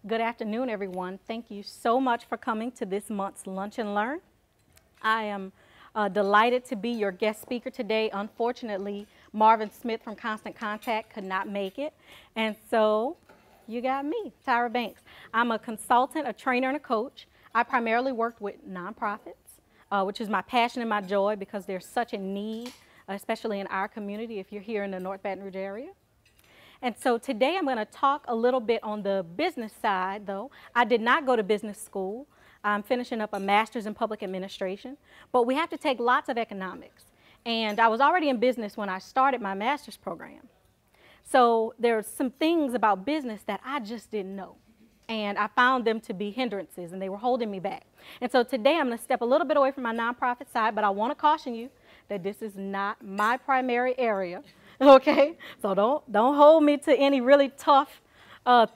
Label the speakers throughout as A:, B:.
A: Good afternoon, everyone. Thank you so much for coming to this month's Lunch and Learn. I am delighted to be your guest speaker today. Unfortunately, Marvin Smith from Constant Contact could not make it, and so you got me, Tyra Banks. I'm a consultant, a trainer, and a coach. I primarily work with nonprofits, which is my passion and my joy because there's such a need, especially in our community if you're here in the North Baton Rouge area. And so today I'm going to talk a little bit on the business side, though. I did not go to business school. I'm finishing up a master's in public administration, but we have to take lots of economics. And I was already in business when I started my master's program. So there's some things about business that I just didn't know. And I found them to be hindrances, and they were holding me back. And so today I'm going to step a little bit away from my nonprofit side, but I want to caution you that this is not my primary area. Okay, so don't hold me to any really tough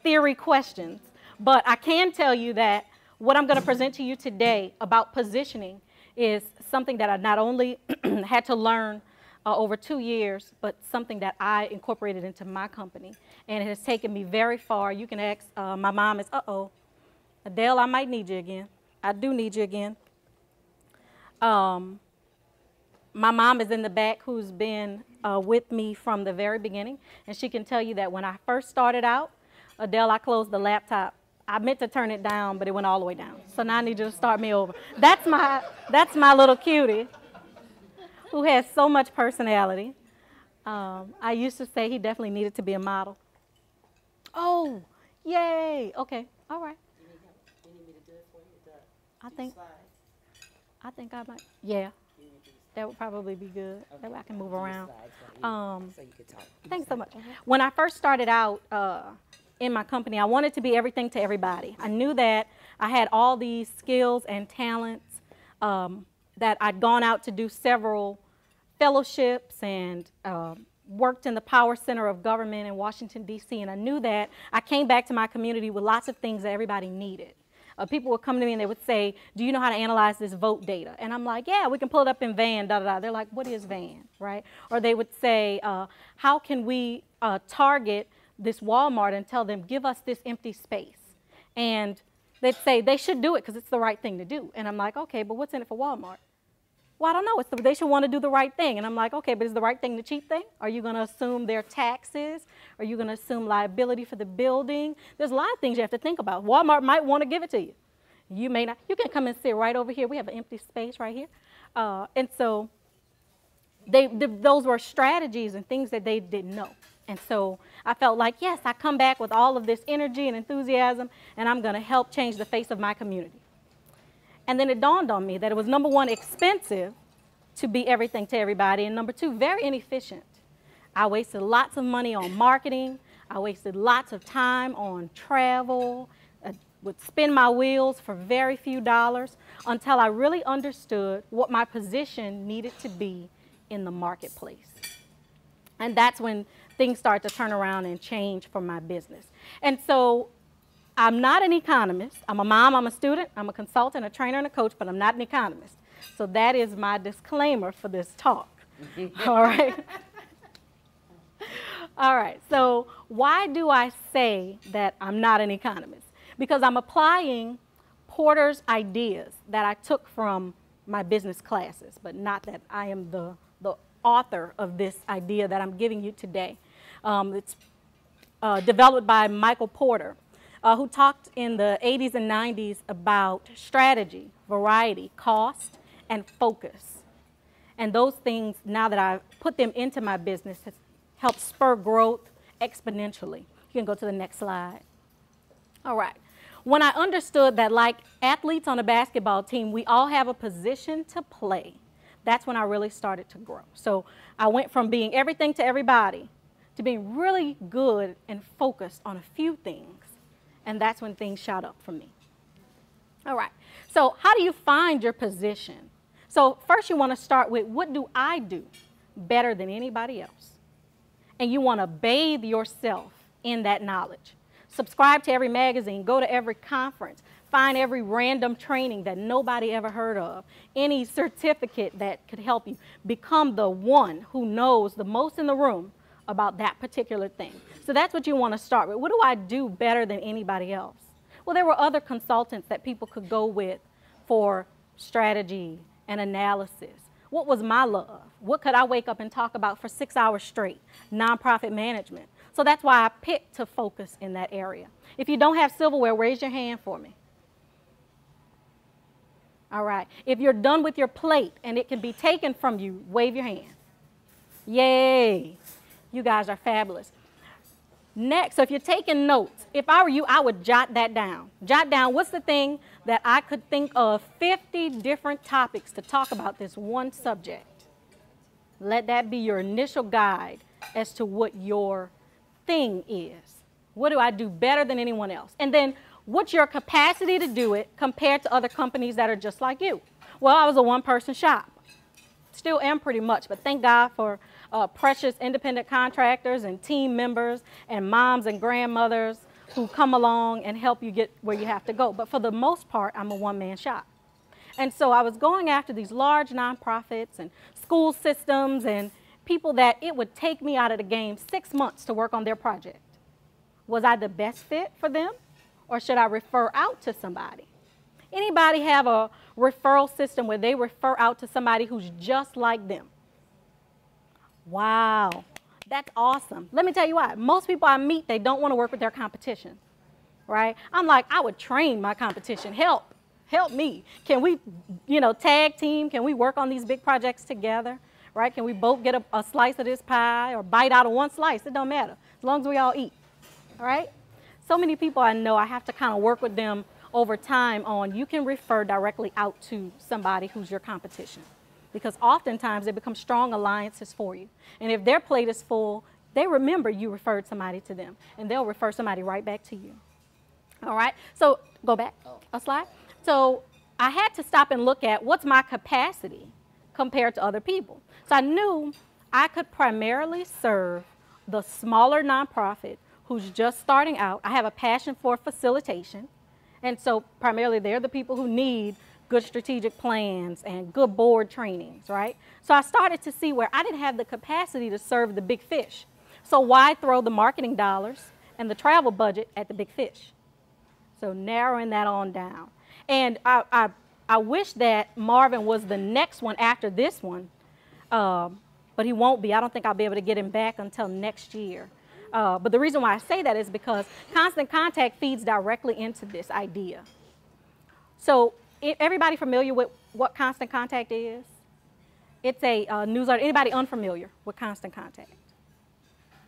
A: theory questions. But I can tell you that what I'm going to present to you today about positioning is something that I not only had to learn over 2 years, but something that I incorporated into my company. And it has taken me very far. You can ask, my mom is, uh-oh, Adele, I might need you again. I do need you again. My mom is in the back who's been with me from the very beginning, and she can tell you that when I first started out, Adele, I closed the laptop. I meant to turn it down, but it went all the way down. So now I need you to start me over. That's my little cutie who has so much personality. I used to say he definitely needed to be a model. Oh, yay. Okay, all right.
B: You need me to do it for you?
A: I think I might, yeah. That would probably be good. Okay. That way I can move around.
B: So you can talk.
A: Thanks so much. When I first started out in my company, I wanted to be everything to everybody. I knew that I had all these skills and talents, that I'd gone out to do several fellowships and worked in the power center of government in Washington, D.C., and I knew that I came back to my community with lots of things that everybody needed. People would come to me and they would say, do you know how to analyze this vote data? And I'm like, yeah, we can pull it up in Van, da-da-da. They're like, what is Van, right? Or they would say, how can we target this Walmart and tell them, give us this empty space? And they'd say, they should do it because it's the right thing to do. And I'm like, okay, but what's in it for Walmart? Well, I don't know. They should want to do the right thing. And I'm like, okay, but is the right thing the cheap thing? Are you going to assume their taxes? Are you going to assume liability for the building? There's a lot of things you have to think about. Walmart might want to give it to you. You may not. You can come and sit right over here. We have an empty space right here. And so those were strategies and things that they didn't know. And so I felt like, yes, I come back with all of this energy and enthusiasm, and I'm going to help change the face of my community. And then it dawned on me that it was, number one, expensive to be everything to everybody, and number two, very inefficient. I wasted lots of money on marketing. I wasted lots of time on travel. I would spin my wheels for very few dollars until I really understood what my position needed to be in the marketplace. And that's when things started to turn around and change for my business. And so I'm not an economist. I'm a mom, I'm a student, I'm a consultant, a trainer, and a coach, but I'm not an economist. So that is my disclaimer for this talk. All right? All right, so why do I say that I'm not an economist? Because I'm applying Porter's ideas that I took from my business classes, but not that I am the author of this idea that I'm giving you today. It's developed by Michael Porter, who talked in the 80s and 90s about strategy, variety, cost, and focus. And those things, now that I've put them into my business, has helped spur growth exponentially. You can go to the next slide. All right. When I understood that, like athletes on a basketball team, we all have a position to play, that's when I really started to grow. So I went from being everything to everybody to being really good and focused on a few things. And that's when things shot up for me. All right, so how do you find your position? So first you want to start with, what do I do better than anybody else? And you want to bathe yourself in that knowledge. Subscribe to every magazine, go to every conference, find every random training that nobody ever heard of, any certificate that could help you. Become the one who knows the most in the room about that particular thing. So that's what you want to start with. What do I do better than anybody else? Well, there were other consultants that people could go with for strategy and analysis. What was my love? What could I wake up and talk about for 6 hours straight? Nonprofit management. So that's why I picked to focus in that area. If you don't have silverware, raise your hand for me. All right. If you're done with your plate and it can be taken from you, wave your hand. Yay. You guys are fabulous. Next, so if you're taking notes, if I were you, I would jot that down. Jot down what's the thing that I could think of 50 different topics to talk about this one subject. Let that be your initial guide as to what your thing is. What do I do better than anyone else? And then what's your capacity to do it compared to other companies that are just like you? Well, I was a one-person shop. Still am pretty much, but thank God for precious independent contractors and team members and moms and grandmothers who come along and help you get where you have to go. But for the most part, I'm a one-man shop. And so I was going after these large nonprofits and school systems and people that it would take me out of the game 6 months to work on their project. Was I the best fit for them, or should I refer out to somebody? Anybody have a referral system where they refer out to somebody who's just like them? Wow, that's awesome. Let me tell you why. Most people I meet, they don't want to work with their competition, right? I'm like, I would train my competition. Help me. Can we, tag team? Can we work on these big projects together, right? Can we both get a slice of this pie or bite out of one slice? It don't matter, as long as we all eat, all right? So many people I know, I have to kind of work with them over time on you can refer directly out to somebody who's your competition, because oftentimes they become strong alliances for you. And if their plate is full, they remember you referred somebody to them, and they'll refer somebody right back to you. All right, so go back a slide. So I had to stop and look at what's my capacity compared to other people. So I knew I could primarily serve the smaller nonprofit who's just starting out. I have a passion for facilitation. And so primarily they're the people who need good strategic plans and good board trainings, right? So I started to see where I didn't have the capacity to serve the big fish. So why throw the marketing dollars and the travel budget at the big fish? So narrowing that on down. And I wish that Marvin was the next one after this one, but he won't be. I don't think I'll be able to get him back until next year. But the reason why I say that is because Constant Contact feeds directly into this idea. So everybody familiar with what Constant Contact is? It's a newsletter. Anybody unfamiliar with Constant Contact?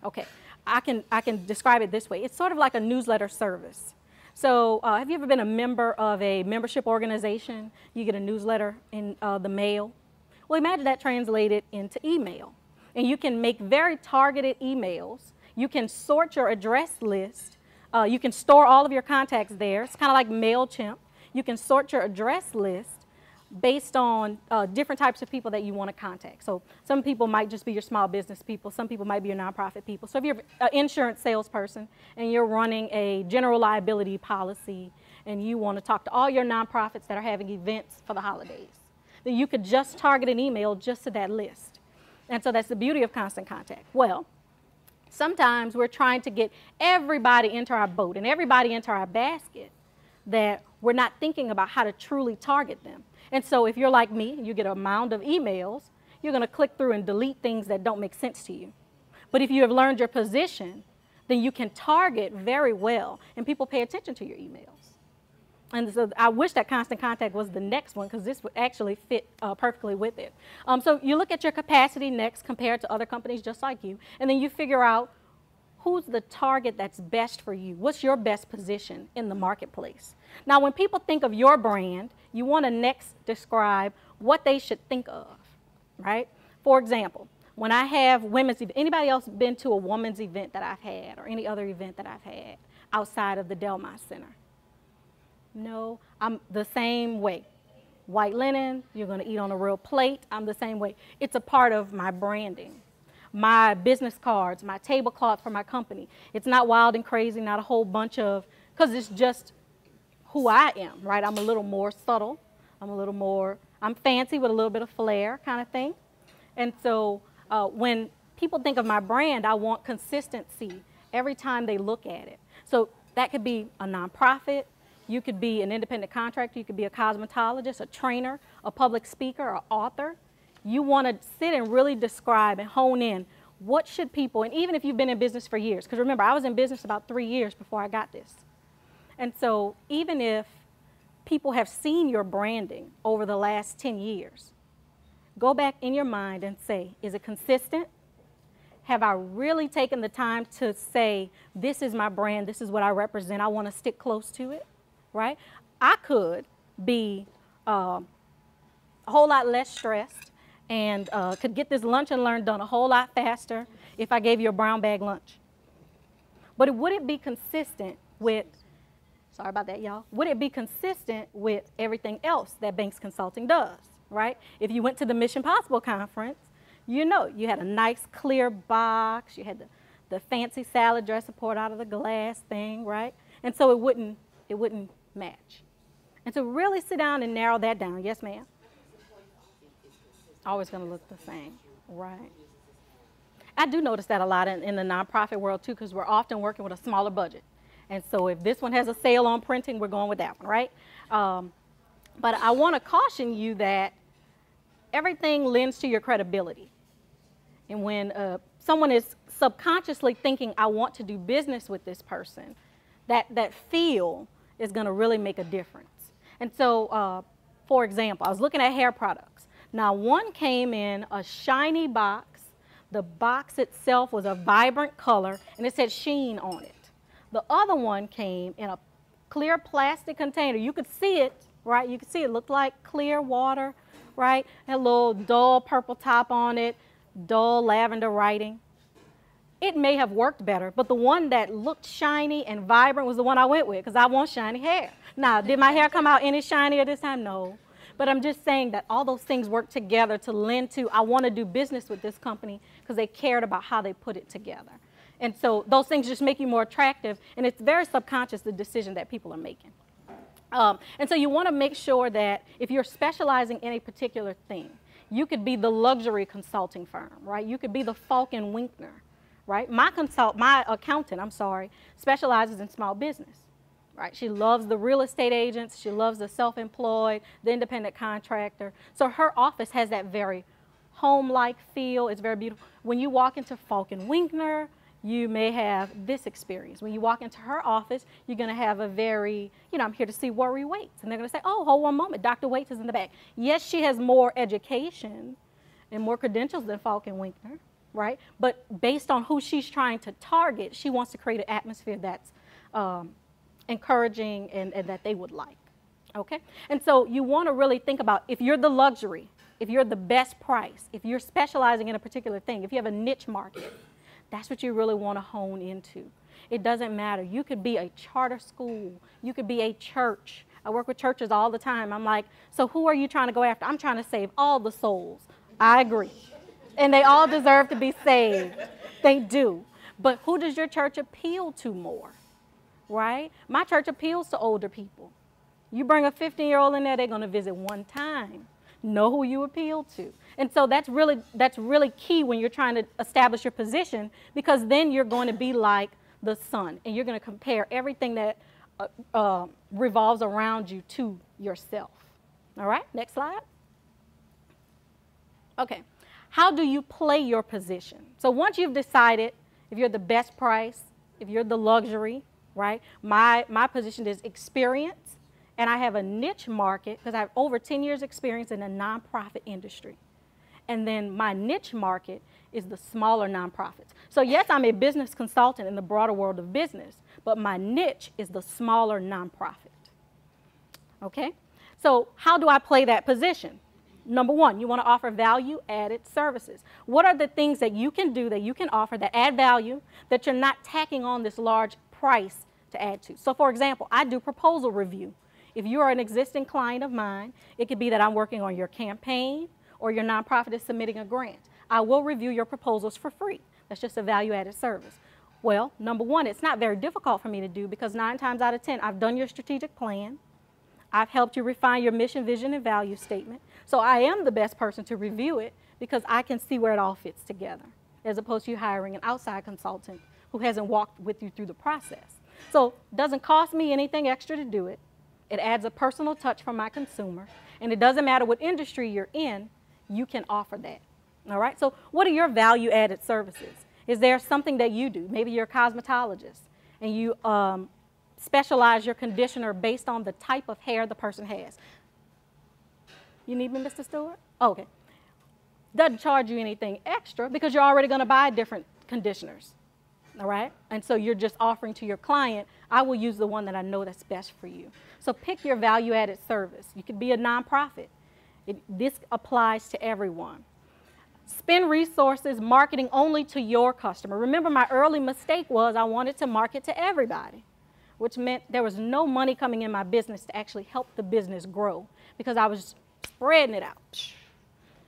A: Okay, I can describe it this way. It's sort of like a newsletter service. So have you ever been a member of a membership organization? You get a newsletter in the mail. Well, imagine that translated into email. And you can make very targeted emails. You can sort your address list. You can store all of your contacts there. It's kind of like MailChimp. You can sort your address list based on different types of people that you want to contact. So some people might just be your small business people. Some people might be your nonprofit people. So if you're an insurance salesperson and you're running a general liability policy and you want to talk to all your nonprofits that are having events for the holidays, then you could just target an email just to that list. And so that's the beauty of Constant Contact. Well, sometimes we're trying to get everybody into our boat and everybody into our basket that we're not thinking about how to truly target them. And so if you're like me, you get a mound of emails, you're going to click through and delete things that don't make sense to you. But if you have learned your position, then you can target very well, and people pay attention to your emails. And so I wish that Constant Contact was the next one, because this would actually fit perfectly with it. So you look at your capacity next compared to other companies just like you, and then you figure out who's the target that's best for you. What's your best position in the marketplace? Now, when people think of your brand, you want to next describe what they should think of, right? For example, when I have women's events, anybody else been to a women's event that I've had or any other event that I've had outside of the Delmont Center? No, I'm the same way. White linen, you're going to eat on a real plate. I'm the same way. It's a part of my branding. My business cards, my tablecloth for my company. It's not wild and crazy, not a whole bunch of, because it's just who I am, right? I'm a little more subtle. I'm fancy with a little bit of flair kind of thing. And so when people think of my brand, I want consistency every time they look at it. So that could be a nonprofit. You could be an independent contractor. You could be a cosmetologist, a trainer, a public speaker, an author. You want to sit and really describe and hone in what should people, and even if you've been in business for years, because remember, I was in business about 3 years before I got this. And so even if people have seen your branding over the last 10 years, go back in your mind and say, is it consistent? Have I really taken the time to say, this is my brand, this is what I represent, I want to stick close to it, right? I could be a whole lot less stressed and could get this lunch and learn done a whole lot faster if I gave you a brown bag lunch. But would it be consistent with, sorry about that, y'all, would it be consistent with everything else that Banks Consulting does, right? If you went to the Mission Possible conference, you know, you had a nice clear box, you had the fancy salad dressing poured out of the glass thing, right? And so it wouldn't match. And to really sit down and narrow that down, yes ma'am? Always gonna look the same, right? I do notice that a lot in the nonprofit world too, because we're often working with a smaller budget. And so if this one has a sale on printing, we're going with that one, right? But I wanna caution you that everything lends to your credibility. And when someone is subconsciously thinking, I want to do business with this person, that feel is going to really make a difference. And so, for example, I was looking at hair products. Now, one came in a shiny box. The box itself was a vibrant color, and it said Sheen on it. The other one came in a clear plastic container. You could see it, right? You could see it looked like clear water, right? Had a little dull purple top on it, dull lavender writing. It may have worked better, but the one that looked shiny and vibrant was the one I went with because I want shiny hair. Now, did my hair come out any shinier this time? No. But I'm just saying that all those things work together to lend to, I want to do business with this company because they cared about how they put it together. And so those things just make you more attractive, and it's very subconscious, the decision that people are making. And so you want to make sure that if you're specializing in a particular thing, you could be the luxury consulting firm, right? You could be the Falk and Winkner, right? My accountant, specializes in small business, right? She loves the real estate agents. She loves the self-employed, the independent contractor. So her office has that very home-like feel. It's very beautiful. When you walk into Falk and Winkner, you may have this experience. When you walk into her office, you're going to have a very, I'm here to see Worry Waits. And they're going to say, oh, hold one moment, Dr. Waits is in the back. Yes, she has more education and more credentials than Falk and Winkner, right? But based on who she's trying to target, she wants to create an atmosphere that's encouraging and that they would like, okay? And so you want to really think about if you're the luxury, if you're the best price, if you're specializing in a particular thing, if you have a niche market, that's what you really want to hone into. It doesn't matter. You could be a charter school. You could be a church. I work with churches all the time. I'm like, so who are you trying to go after? I'm trying to save all the souls. I agree. And they all deserve to be saved. They do. But who does your church appeal to more, right? My church appeals to older people. You bring a 15-year-old in there, they're going to visit one time. Know who you appeal to. And so that's really key when you're trying to establish your position, because then you're going to be like the sun, and you're going to compare everything that revolves around you to yourself. All right, next slide. Okay, how do you play your position? So once you've decided if you're the best price, if you're the luxury, right? My position is experience. And I have a niche market because I have over 10 years experience in the nonprofit industry. And then my niche market is the smaller nonprofits. So yes, I'm a business consultant in the broader world of business, but my niche is the smaller nonprofit. Okay? So how do I play that position? Number one, you want to offer value-added services. What are the things that you can do, that you can offer that add value, that you're not tacking on this large price to add to? So for example, I do proposal review. If you are an existing client of mine, it could be that I'm working on your campaign or your nonprofit is submitting a grant. I will review your proposals for free. That's just a value-added service. Well, number one, it's not very difficult for me to do because 9 times out of 10, I've done your strategic plan. I've helped you refine your mission, vision, and value statement. So I am the best person to review it because I can see where it all fits together, as opposed to you hiring an outside consultant who hasn't walked with you through the process. So it doesn't cost me anything extra to do it. It adds a personal touch for my consumer. And it doesn't matter what industry you're in, you can offer that. All right? So what are your value-added services? Is there something that you do? Maybe you're a cosmetologist and you specialize your conditioner based on the type of hair the person has. You need me, Mr. Stewart? Okay. Doesn't charge you anything extra because you're already going to buy different conditioners. All right? And so you're just offering to your client, I will use the one that I know that's best for you. So pick your value-added service. You could be a nonprofit. This applies to everyone. Spend resources marketing only to your customer. Remember, my early mistake was I wanted to market to everybody, which meant there was no money coming in my business to actually help the business grow because I was spreading it out.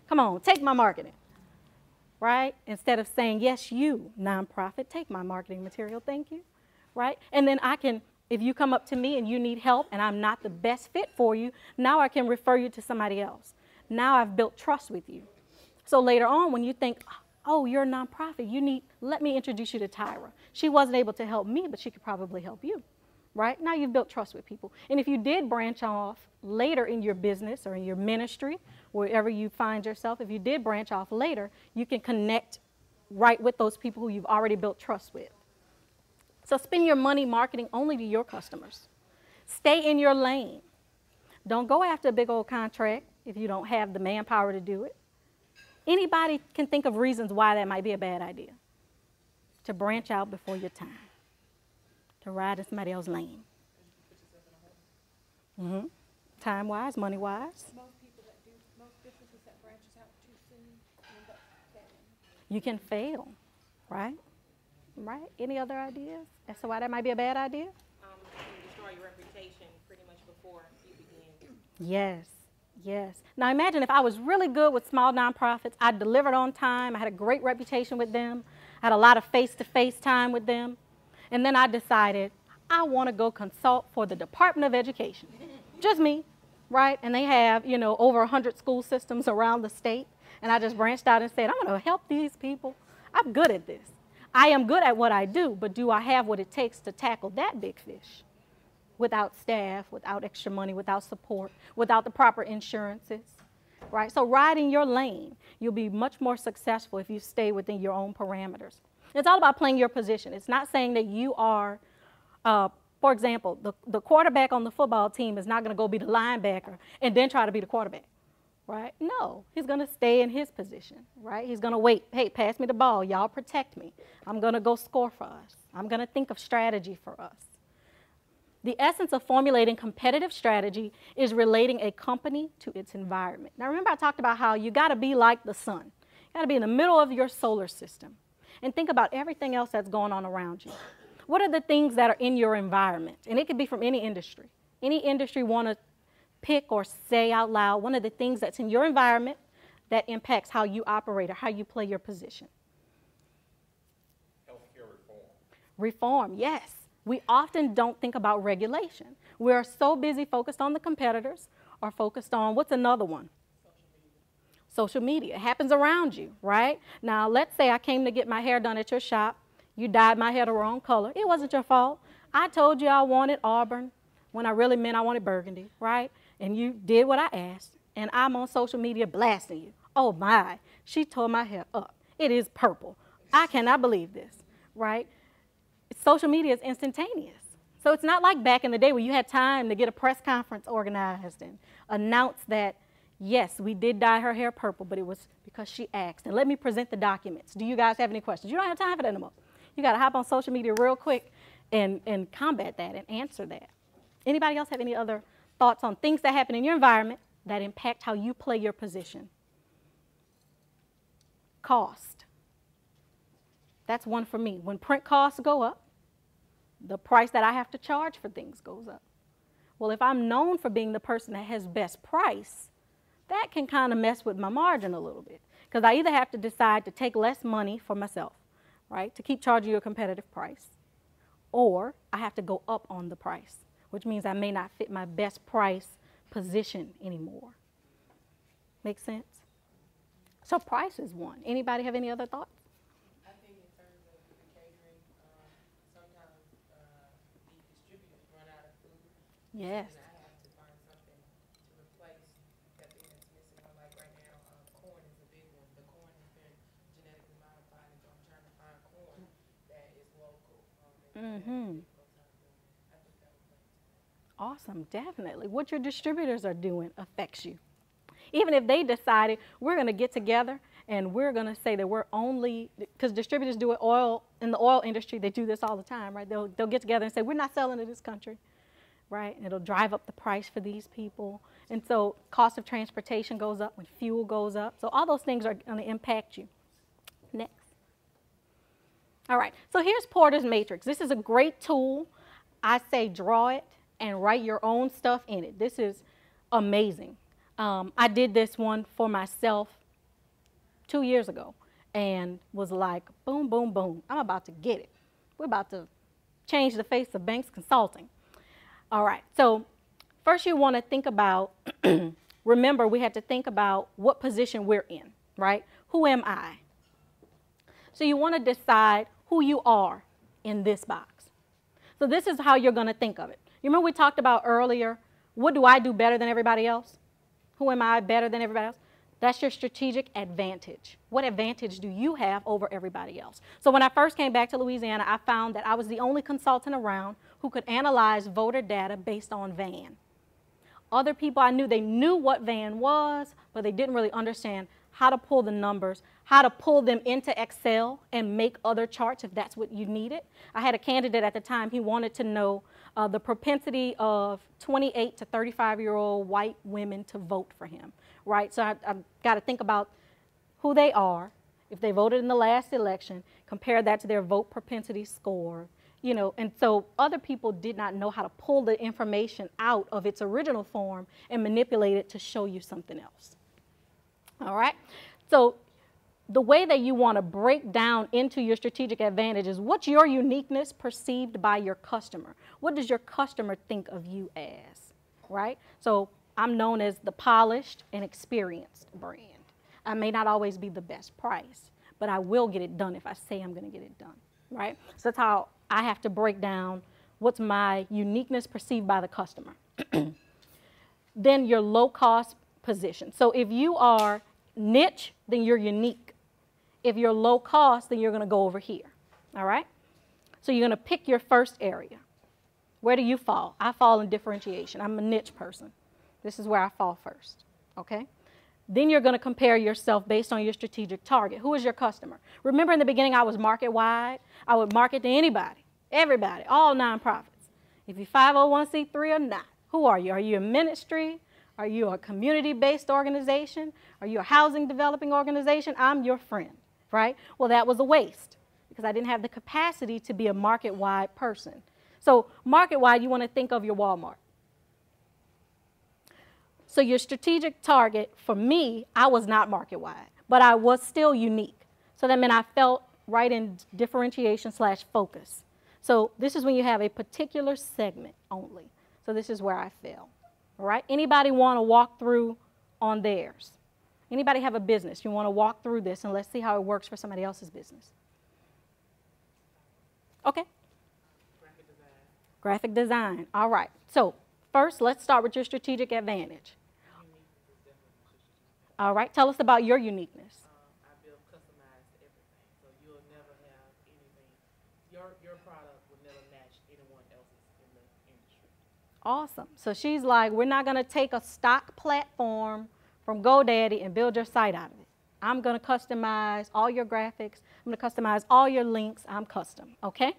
A: Come on, take my marketing, right? Instead of saying, yes, you, nonprofit, take my marketing material, thank you, right? And then I can, if you come up to me and you need help and I'm not the best fit for you, now I can refer you to somebody else. Now I've built trust with you. So later on, when you think, oh, you're a nonprofit, let me introduce you to Tyra. She wasn't able to help me, but she could probably help you, right? Now you've built trust with people. And if you did branch off later in your business or in your ministry, wherever you find yourself, if you did branch off later, you can connect right with those people who you've already built trust with. So spend your money marketing only to your customers. Stay in your lane. Don't go after a big old contract if you don't have the manpower to do it. Anybody can think of reasons why that might be a bad idea. To branch out before your time. To ride in somebody else's lane. Mm-hmm. Time-wise, money-wise.
C: Most businesses that branches out too soon end up failing.
A: You can fail, right? Right? Any other ideas as to why that might be a bad idea?
B: You can destroy your reputation pretty much before you begin.
A: Yes. Yes. Now imagine if I was really good with small nonprofits, I delivered on time, I had a great reputation with them, I had a lot of face-to-face time with them, and then I decided I want to go consult for the Department of Education. Just me, right? And they have, over 100 school systems around the state, and I just branched out and said, I'm going to help these people. I'm good at this. I am good at what I do, but do I have what it takes to tackle that big fish? Without staff, without extra money, without support, without the proper insurances, right? So ride in your lane. You'll be much more successful if you stay within your own parameters. It's all about playing your position. It's not saying that you are, for example, the quarterback on the football team is not going to go be the linebacker and then try to be the quarterback, right? No, he's going to stay in his position, right? He's going to wait. Hey, pass me the ball. Y'all protect me. I'm going to go score for us. I'm going to think of strategy for us. The essence of formulating competitive strategy is relating a company to its environment. Now remember I talked about how you got to be like the sun. You got to be in the middle of your solar system and think about everything else that's going on around you. What are the things that are in your environment? And it could be from any industry. Any industry want to pick or say out loud one of the things that's in your environment that impacts how you operate or how you play your position.
D: Healthcare reform.
A: Reform, yes. We often don't think about regulation. We are so busy focused on the competitors or focused on, what's another one? Social media. It happens around you, right? Now, let's say I came to get my hair done at your shop. You dyed my hair the wrong color. It wasn't your fault. I told you I wanted auburn when I really meant I wanted burgundy, right? And you did what I asked, and I'm on social media blasting you. Oh my, she tore my hair up. It is purple. I cannot believe this, right? Social media is instantaneous. So it's not like back in the day where you had time to get a press conference organized and announce that, yes, we did dye her hair purple, but it was because she asked. And let me present the documents. Do you guys have any questions? You don't have time for that anymore. You got to hop on social media real quick and combat that and answer that. Anybody else have any other thoughts on things that happen in your environment that impact how you play your position? Cost. That's one for me. When print costs go up, the price that I have to charge for things goes up. Well, if I'm known for being the person that has best price, that can kind of mess with my margin a little bit. Because I either have to decide to take less money for myself, right, to keep charging you a competitive price, or I have to go up on the price, which means I may not fit my best price position anymore. Make sense? So price is one. Anybody have any other thoughts?
E: I think in terms of the catering, sometimes the distributors run out of food.
A: Yes.
E: And I have
A: Mm-hmm. Awesome, definitely. What your distributors are doing affects you. Even if they decided we're going to get together and we're going to say that we're only, because distributors do it in the oil industry, they do this all the time, right? They'll get together and say, we're not selling to this country, right? And it'll drive up the price for these people. And so cost of transportation goes up when fuel goes up. So all those things are going to impact you. Next. All right, so here's Porter's Matrix. This is a great tool. I say draw it and write your own stuff in it. This is amazing. I did this one for myself 2 years ago and was like, boom, boom, boom. I'm about to get it. We're about to change the face of Banks Consulting. All right, so first you want to think about, remember we had to think about what position we're in, right? Who am I? So you want to decide who you are in this box. So this is how you're going to think of it. You remember we talked about earlier, what do I do better than everybody else? Who am I better than everybody else? That's your strategic advantage. What advantage do you have over everybody else? So when I first came back to Louisiana, I found that I was the only consultant around who could analyze voter data based on VAN. Other people I knew, they knew what VAN was, but they didn't really understand how to pull the numbers, how to pull them into Excel and make other charts if that's what you needed. I had a candidate at the time, he wanted to know the propensity of 28 to 35-year-old white women to vote for him, right? So I've got to think about who they are, if they voted in the last election, compare that to their vote propensity score, you know, and so other people did not know how to pull the information out of its original form and manipulate it to show you something else. All right, so the way that you want to break down into your strategic advantage is what's your uniqueness perceived by your customer? What does your customer think of you as, right? So I'm known as the polished and experienced brand. I may not always be the best price, but I will get it done if I say I'm going to get it done, right? So that's how I have to break down what's my uniqueness perceived by the customer. Then your low-cost position. So if you are niche, then you're unique. If you're low cost, then you're going to go over here. All right? So you're going to pick your first area. Where do you fall? I fall in differentiation. I'm a niche person. This is where I fall first. Okay? Then you're going to compare yourself based on your strategic target. Who is your customer? Remember in the beginning I was market wide? I would market to anybody, everybody, all nonprofits. If you're 501c3 or not. Who are you? Are you a ministry? Are you a community-based organization? Are you a housing developing organization? I'm your friend, right? Well, that was a waste because I didn't have the capacity to be a market-wide person. So market-wide, you want to think of your Walmart. So your strategic target, for me, I was not market-wide, but I was still unique. So that meant I felt right in differentiation / focus. So this is when you have a particular segment only. So this is where I fell. All right? Anybody want to walk through on theirs? Anybody have a business? You want to walk through this and let's see how it works for somebody else's business. Okay.
E: Graphic design.
A: Graphic design. All right. So first, let's start with your strategic advantage.
E: Uniqueness is definitely my strategic.
A: All right. Tell us about your uniqueness.
E: I build customized everything, so you'll never have anything. Your product will never match anyone else's in the industry.
A: Awesome. So she's like, we're not going to take a stock platform from GoDaddy and build your site out of it. I'm going to customize all your graphics. I'm going to customize all your links. I'm custom, okay?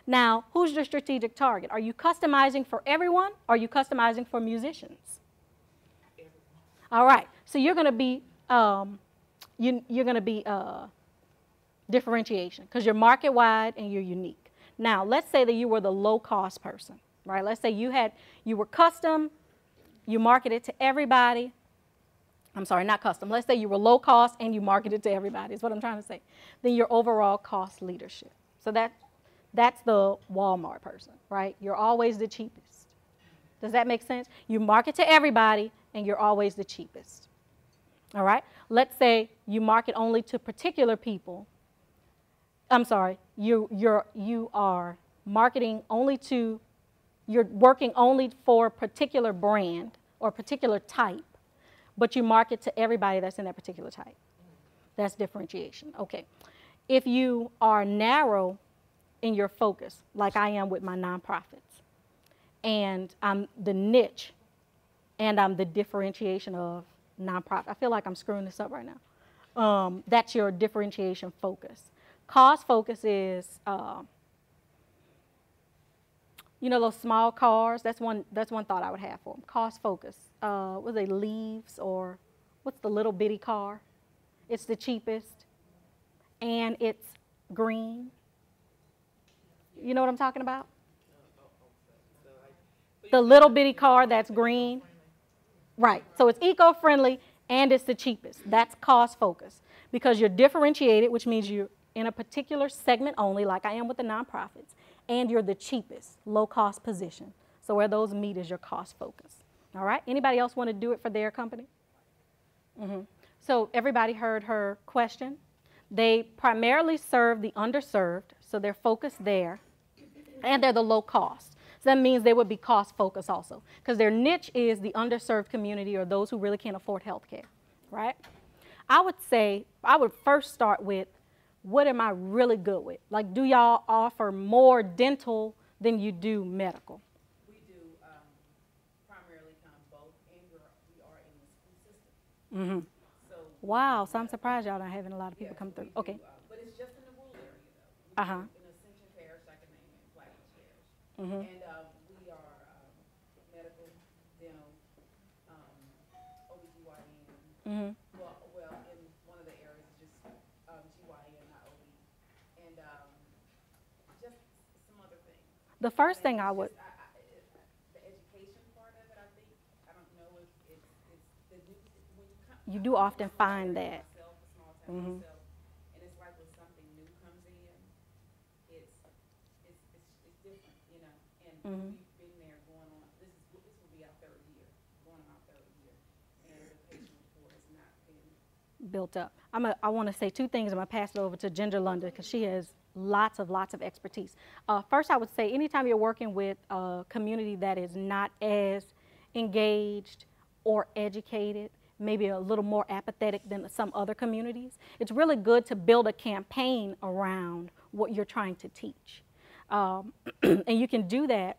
A: Now, who's your strategic target? Are you customizing for everyone or are you customizing for musicians?
E: Everyone.
A: All right. So you're going to be, differentiation because you're market-wide and you're unique. Now, let's say that you were the low-cost person, right? Let's say you were custom, you marketed to everybody. I'm sorry, not custom. Let's say you were low cost and you marketed to everybody is what I'm trying to say. Then your overall cost leadership. So that's the Walmart person, right? You're always the cheapest. Does that make sense? You market to everybody and you're always the cheapest. All right? Let's say you market only to particular people. I'm sorry, you are marketing only to, you're working only for a particular brand or a particular type, but you market to everybody that's in that particular type. That's differentiation. Okay. If you are narrow in your focus, like I am with my nonprofits. And I'm the niche and I'm the differentiation of nonprofit. I feel like I'm screwing this up right now. That's your differentiation focus. Cost focus is, you know, those small cars. That's one thought I would have for them. Cost focus. What are they, leaves, or what's the little bitty car? It's the cheapest, and it's green. You know what I'm talking about?
E: So like, so
A: The
E: you
A: little bitty car that's green.
E: friendly.
A: Right. So it's eco-friendly and it's the cheapest. That's cost focus because you're differentiated, which means you're in a particular segment only, like I am with the nonprofits, and you're the cheapest, low-cost position. So where those meet is your cost focus. All right. Anybody else want to do it for their company? So everybody heard her question. They primarily serve the underserved, so they're focused there, and they're the low cost. So that means they would be cost focused also, because their niche is the underserved community or those who really can't afford health care, right? I would say, I would first start with, what am I really good with? Like, do y'all offer more dental than you do medical?
E: We do primarily kind of both, and we are in the school system. So
A: Wow, so I'm surprised y'all not having a lot of people
E: yes,
A: come through.
E: we do,
A: Okay.
E: but it's just in the rural area though.
A: Uh-huh.
E: In Ascension Parish, I can name it, Platinum Parish, and we are medical, dental, OBGYN. Well, in one of the areas, just GYN, not OB, and just some other things.
A: The first
E: And
A: thing
E: it's
A: I would,
E: just, the education part of it, I think, I don't know if it's the new, when you come.
A: you do often find that.
E: Myself, a small town myself, and it's like when something new comes in, it's different, you know, and we've been there going on, this will be our third year, going on our third year, and the patient report has not been.
A: Built up. I want to say two things. I'm going to pass it over to Ginger London because she has lots of expertise. First, I would say anytime you're working with a community that is not as engaged or educated, maybe a little more apathetic than some other communities, it's really good to build a campaign around what you're trying to teach. And you can do that.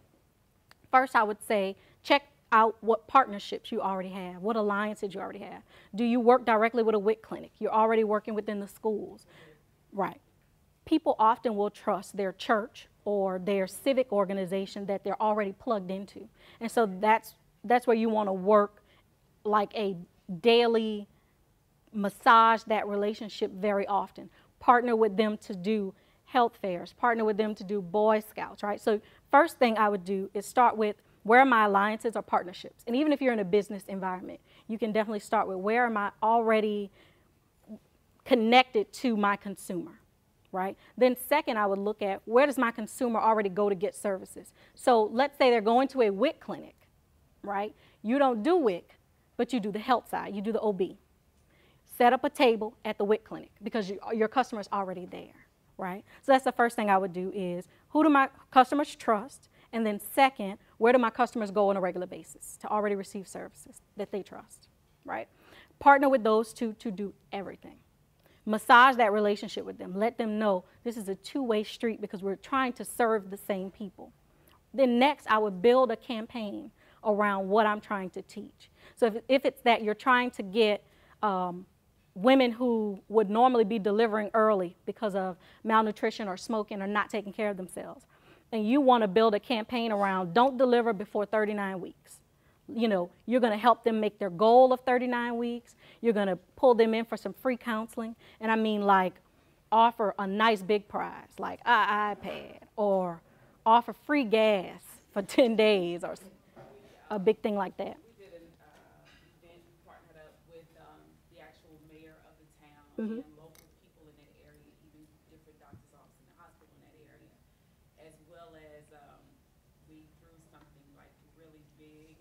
A: First, I would say check out what partnerships you already have, what alliances you already have. Do you work directly with a WIC clinic? You're already working within the schools. Right. People often will trust their church or their civic organization that they're already plugged into. And so that's where you want to work like a daily massage that relationship very often. Partner with them to do health fairs, partner with them to do Boy Scouts, right? So first thing I would do is start with, where are my alliances or partnerships? And even if you're in a business environment, you can definitely start with, where am I already connected to my consumer, right? Then second, I would look at, where does my consumer already go to get services? So let's say they're going to a WIC clinic, right? You don't do WIC, but you do the health side, you do the OB. Set up a table at the WIC clinic because your customer's already there, right? So that's the first thing I would do is, who do my customers trust? And then second, where do my customers go on a regular basis to already receive services that they trust, right? Partner with those two to do everything. Massage that relationship with them. Let them know this is a two-way street because we're trying to serve the same people. Then next, I would build a campaign around what I'm trying to teach. So if it's that you're trying to get women who would normally be delivering early because of malnutrition or smoking or not taking care of themselves, and you want to build a campaign around don't deliver before 39 weeks. You know, you're going to help them make their goal of 39 weeks. You're going to pull them in for some free counseling. And I mean, like, offer a nice big prize, like an iPad, or offer free gas for 10 days, or a big thing like that.
E: We did an event, we partnered up with the actual mayor of the town and local people in that area, even different doctor's offices in the hospital in that area, as well as we threw something like really big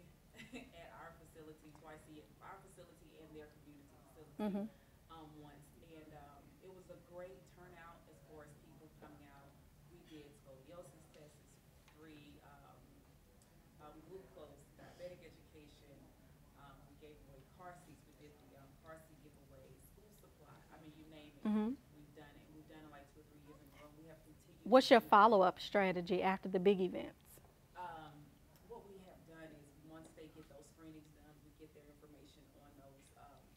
E: at our facility twice a year, our facility and their community facility once, and it was a great turnout as far as people coming out. We did scoliosis tests, free glucose, diabetic education. We gave away car seats. We did the car seat giveaway, school supply. I mean, you name it. We've done it. We've done it like 2 or 3 years in a row. We have continued
A: What's your follow-up strategy after the big events?
E: What we have done is once they get those screenings done, we get their information on those.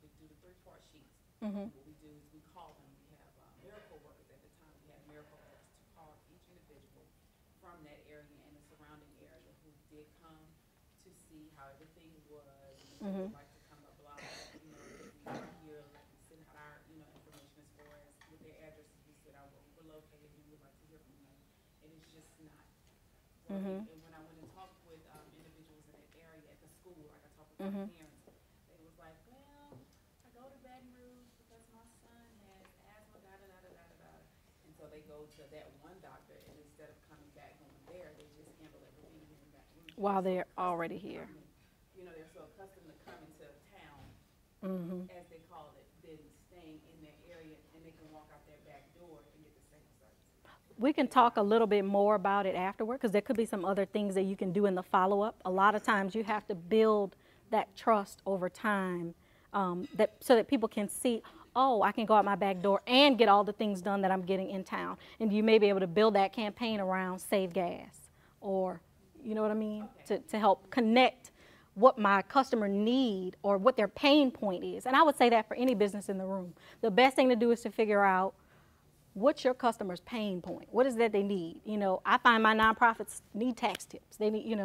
E: We do the three-part sheets.
A: Mm-hmm.
E: What we do is we call them. We have miracle workers at the time. We had miracle workers to call each individual from that area and the surrounding area who did come to see how everything was. And
A: Mm-hmm.
E: would like to come apply. You know, if we are here, like we send out our information as far as with their addresses. We send out where we were located. We would like to hear from you, and it's just not.
A: Mm-hmm.
E: And when I went and talked with individuals in that area at the school, like I talked with my
A: Mm-hmm.
E: parents, they was like, well, I go to Baton Rouge because my son has asthma, da da da da da da da. And so they go to that one doctor, and instead of coming back going there, they just handle everything here in Baton Rouge.
A: While they're already here.
E: You know, they're so accustomed to coming to town,
A: Mm-hmm.
E: as they call it, than staying in their area, and they can walk out their back door and get the same service.
A: We can talk a little bit more about it afterward because there could be some other things that you can do in the follow-up. A lot of times you have to build that trust over time so that people can see, oh, I can go out my back door and get all the things done that I'm getting in town. And you may be able to build that campaign around save gas or, you know what I mean, to help connect what my customer need or what their pain point is. And I would say that for any business in the room. The best thing to do is to figure out what's your customer's pain point? What is that they need? You know, I find my nonprofits need tax tips. They need,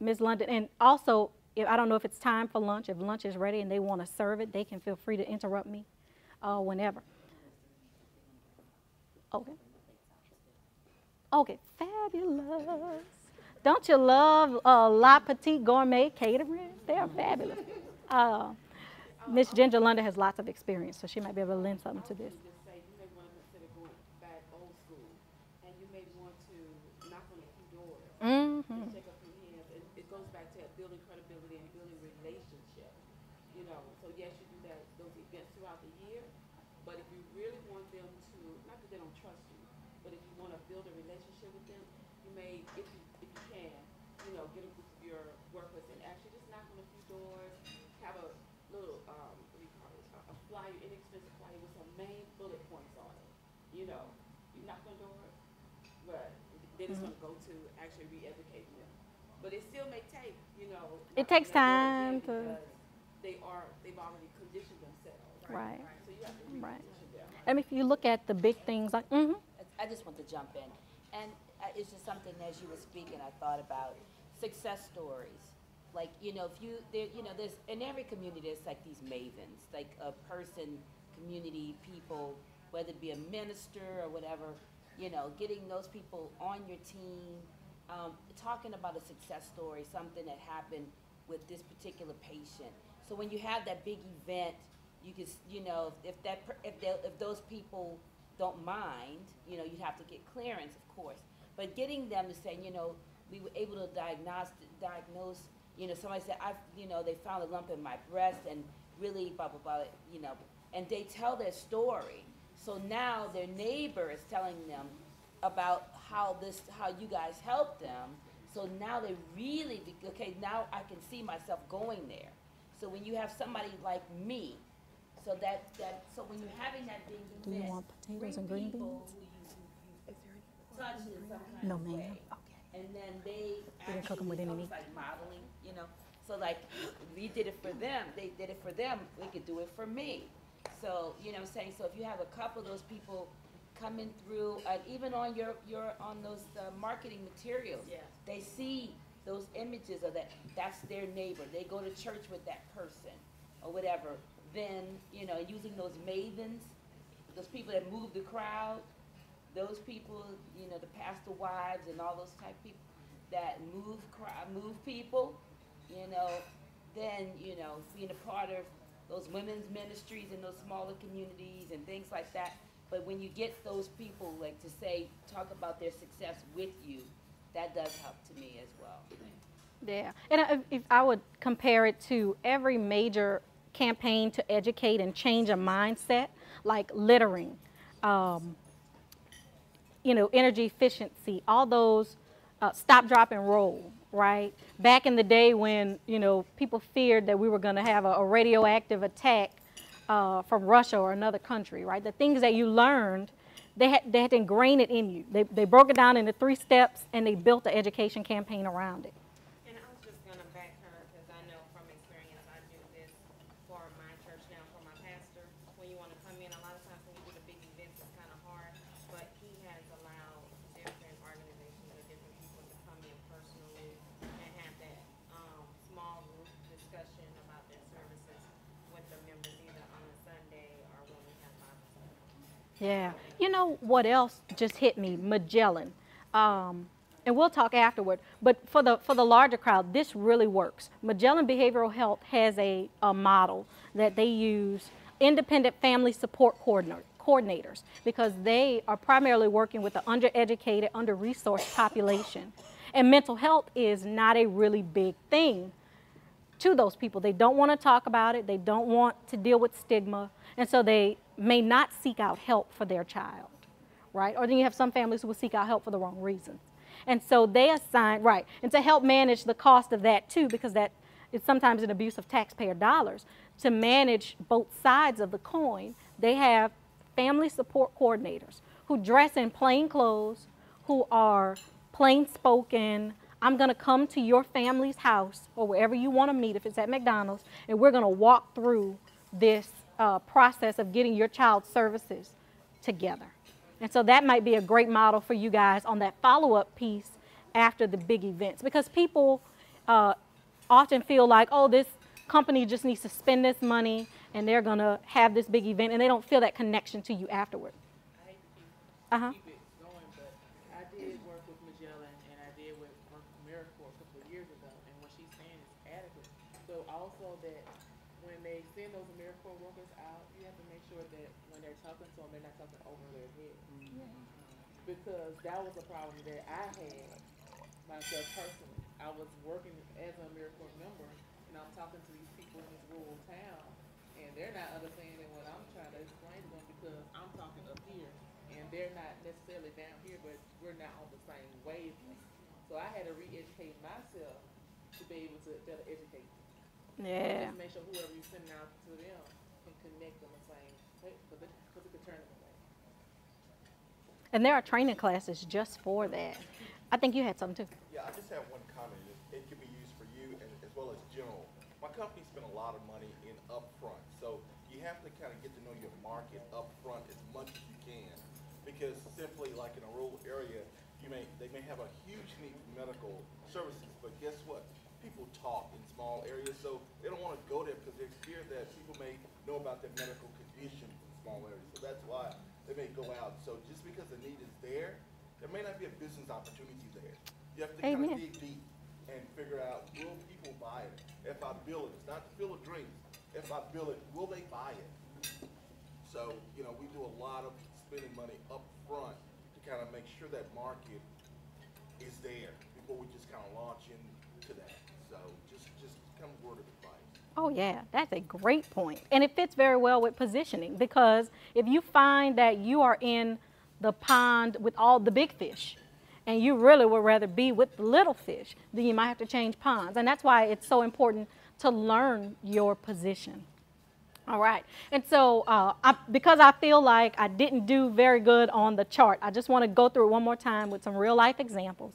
A: Ms. London. And also, I don't know if it's time for lunch. If lunch is ready and they want to serve it, they can feel free to interrupt me whenever. Okay. Okay, fabulous. Don't you love La Petite Gourmet Catering? They are fabulous. Miss Ginger London has lots of experience, so she might be able to lend something to this.
D: Just say you may want to consider going back old school, and you may want to knock on a few doors
A: Mm-hmm.
D: and check a few hands. And it goes back to building credibility and building relationship. You know, so yes, you do that those events throughout the year, but if you really want them to, not that they don't trust you, but if you want to build a relationship with them, you may, if you can, get a group of your workers and actually just knock on a few doors, have a little, what do you call it, a flyer, inexpensive flyer with some main bullet points on it. You knock on doors, but then it's going to go to actually re-educating them. But it still may take,
A: It takes time
D: because they've already conditioned themselves.
A: Right.
D: So you have to recondition them.
A: I mean, if you look at the big things like,
F: I just want to jump in. And it's just something as you were speaking, I thought about success stories. Like, there's in every community, there's like these mavens, like a person, community, people, whether it be a minister or whatever, getting those people on your team, talking about a success story, something that happened with this particular patient. So when you have that big event, you can, if those people don't mind, you'd have to get clearance, of course. But getting them to say, we were able to diagnose, somebody said, they found a lump in my breast and really blah, blah, blah, and they tell their story. So now their neighbor is telling them about how you guys helped them. So now they really, okay, now I can see myself going there. So when you have somebody like me, so when you're having that big event,
A: do you want potatoes and green beans?
F: Who you touch in some kind
A: No,
F: of
A: ma'am.
F: way.
A: Okay.
F: And then they
A: didn't cook 'em with
F: it's
A: any
F: almost
A: meat.
F: like modeling, So like we did it for them, they did it for them, we could do it for me. So, what I'm saying? So if you have a couple of those people coming through, even on on those marketing materials,
E: Yeah.
F: they see those images of that's their neighbor. They go to church with that person or whatever. Then, using those mavens, those people that move the crowd, those people, the pastor wives and all those type of people that move people, then, being a part of those women's ministries in those smaller communities and things like that. But when you get those people, like to talk about their success with you, that does help to me as well.
A: Yeah, and if I would compare it to every major campaign to educate and change a mindset, like littering, energy efficiency, all those stop, drop, and roll, right? Back in the day when, people feared that we were going to have a radioactive attack from Russia or another country, right? The things that you learned they had to ingrain it in you. They broke it down into 3 steps, and they built the education campaign around it.
B: And I was just gonna back her, because I know from experience, I do this for my church now, for my pastor. When you wanna come in, a lot of times when you do the big events, it's kinda hard, but he has allowed different organizations or different people to come in personally and have that, small group discussion about their services with the members, either on a Sunday or when we have Bible study.
A: Yeah. You know what else just hit me? Magellan. And we'll talk afterward. But for the larger crowd, this really works. Magellan Behavioral Health has a model that they use, independent family support coordinators, because they are primarily working with the undereducated, under-resourced population. And mental health is not a really big thing to those people. They don't want to talk about it. They don't want to deal with stigma. And so they may not seek out help for their child, right? Or then you have some families who will seek out help for the wrong reasons. And so they assign, right, and to help manage the cost of that too, because that is sometimes an abuse of taxpayer dollars, to manage both sides of the coin, they have family support coordinators who dress in plain clothes, who are plain spoken. I'm going to come to your family's house or wherever you want to meet, if it's at McDonald's, and we're going to walk through this process of getting your child's services together. And so that might be a great model for you guys on that follow-up piece after the big events, because people often feel like, oh, this company just needs to spend this money and they're going to have this big event, and they don't feel that connection to you afterward.
D: I hate to keep it going, but I did work with Magellan, and I did work with AmeriCorps a couple of years ago, and what she's saying is adequate. So also that when they send those AmeriCorps workers out, you have to make sure that when they're talking to them, they're not talking over their head. Because that was a problem that I had myself personally. I was working as an AmeriCorps member, and I'm talking to these people in this rural town, and they're not understanding what I'm trying to explain to them, because I'm talking up here, and they're not necessarily down here, but we're not on the same wavelength. So I had to re-educate myself to be able to better educate them.
A: Yeah.
D: Just make sure whoever you send out to them can connect them the same way, because it could turn them away.
A: And there are training classes just for that. I think you had some too.
G: Yeah, I just have one comment. It can be used for you and as well as general. My company spent a lot of money in upfront, so you have to kind of get to know your market upfront as much as you can, because simply like in a rural area, they may have a huge need for medical services, but guess what? People talk in small areas, so they don't want to go there because they're scared that people may know about their medical conditions in small areas. So that's why they may go out. So just because the need is there may not be a business opportunity there. You have to kind of dig deep and figure out, will people buy it? If I bill it, it's not the field of dreams. If I bill it, will they buy it? So, we do a lot of spending money up front to kind of make sure that market is there before we just kind of launch into that. So just kind of word of advice.
A: Oh yeah, that's a great point. And it fits very well with positioning, because if you find that you are in the pond with all the big fish and you really would rather be with the little fish, then you might have to change ponds. And that's why it's so important to learn your position. All right. And so because I feel like I didn't do very good on the chart, I just want to go through it one more time with some real life examples.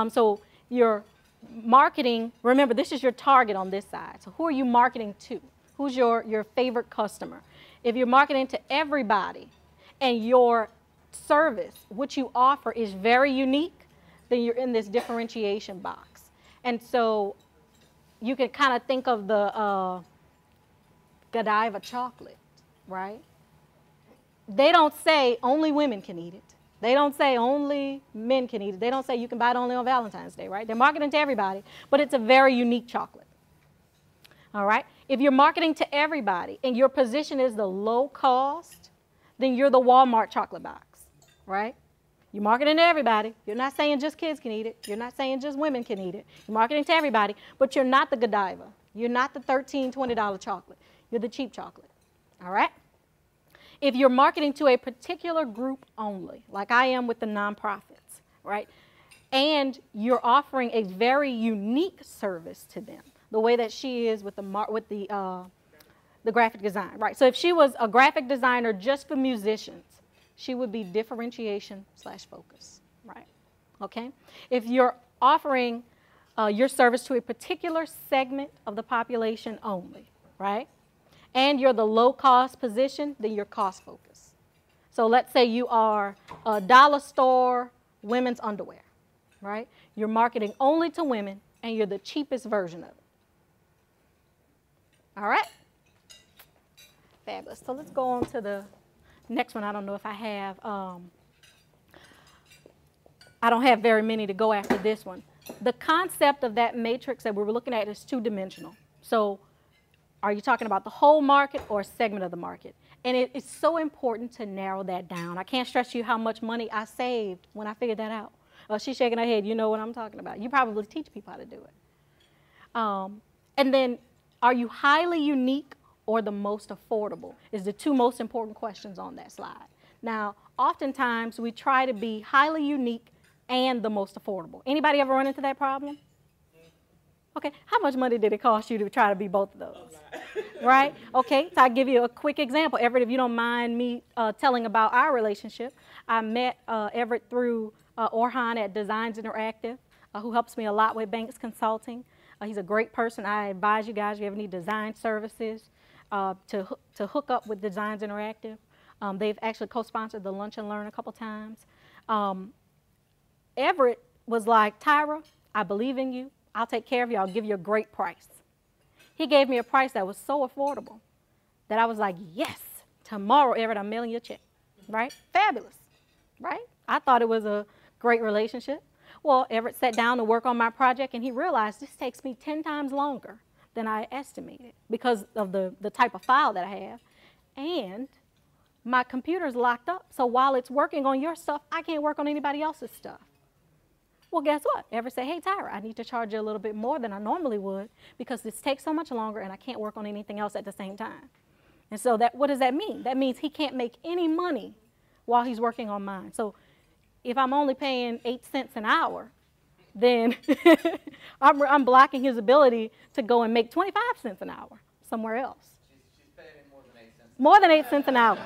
A: So your marketing, remember, this is your target on this side. So who are you marketing to? Who's your favorite customer? If you're marketing to everybody and your service, what you offer, is very unique, then you're in this differentiation box. And so you can kind of think of the Godiva chocolate, right? They don't say only women can eat it. They don't say only men can eat it. They don't say you can buy it only on Valentine's Day, right? They're marketing to everybody, but it's a very unique chocolate. All right? If you're marketing to everybody and your position is the low cost, then you're the Walmart chocolate box, right? You're marketing to everybody. You're not saying just kids can eat it. You're not saying just women can eat it. You're marketing to everybody, but you're not the Godiva. You're not the $13, $20 chocolate. You're the cheap chocolate, all right? If you're marketing to a particular group only, like I am with the nonprofits, right, and you're offering a very unique service to them, the way that she is with the graphic design, right? So if she was a graphic designer just for musicians, she would be differentiation / focus, right? Okay? If you're offering your service to a particular segment of the population only, right? And you're the low-cost position, then you're cost focus. So let's say you are a dollar store women's underwear, right? You're marketing only to women, and you're the cheapest version of it. All right? Fabulous. So let's go on to the next one. I don't know if I have, I don't have very many to go after this one. The concept of that matrix that we were looking at is two-dimensional. So are you talking about the whole market or a segment of the market? And it's so important to narrow that down. I can't stress to you how much money I saved when I figured that out. She's shaking her head. You know what I'm talking about. You probably teach people how to do it. And then, are you highly unique or the most affordable is the two most important questions on that slide. Now, oftentimes we try to be highly unique and the most affordable. Anybody ever run into that problem? Okay, how much money did it cost you to try to be both of those? Right? Okay, so I'll give you a quick example. Everett, if you don't mind me telling about our relationship, I met Everett through Orhan at Designs Interactive, who helps me a lot with Banks Consulting. He's a great person. I advise you guys, if you ever need design services, to hook up with Designs Interactive. They've actually co-sponsored the Lunch and Learn a couple times. Everett was like, Tyra, I believe in you. I'll take care of you. I'll give you a great price. He gave me a price that was so affordable that I was like, yes, tomorrow, Everett, I'm mailing you a check, right? Fabulous, right? I thought it was a great relationship. Well, Everett sat down to work on my project, and he realized this takes me 10 times longer than I estimated because of the type of file that I have. And my computer's locked up, so while it's working on your stuff, I can't work on anybody else's stuff. Well, guess what? Everett said, hey, Tyra, I need to charge you a little bit more than I normally would because this takes so much longer and I can't work on anything else at the same time. And so what does that mean? That means he can't make any money while he's working on mine. So if I'm only paying 8 cents an hour, then I'm blocking his ability to go and make 25 cents an hour somewhere else.
H: She's paying him more than 8 cents.
A: More than 8 cents an hour.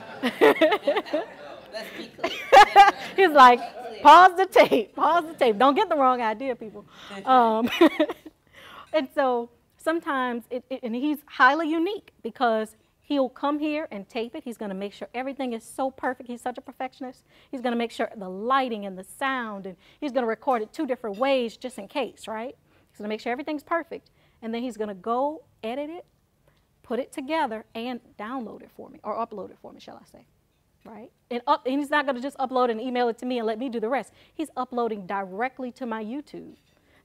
F: Let's be clear.
A: He's like, pause the tape, pause the tape. Don't get the wrong idea, people. And so sometimes, and he's highly unique because he'll come here and tape it. He's going to make sure everything is so perfect. He's such a perfectionist. He's going to make sure the lighting and the sound, and he's going to record it 2 different ways just in case, right? He's going to make sure everything's perfect. And then he's going to go edit it, put it together, and download it for me, or upload it for me, shall I say. Right? And he's not going to just upload and email it to me and let me do the rest. He's uploading directly to my YouTube.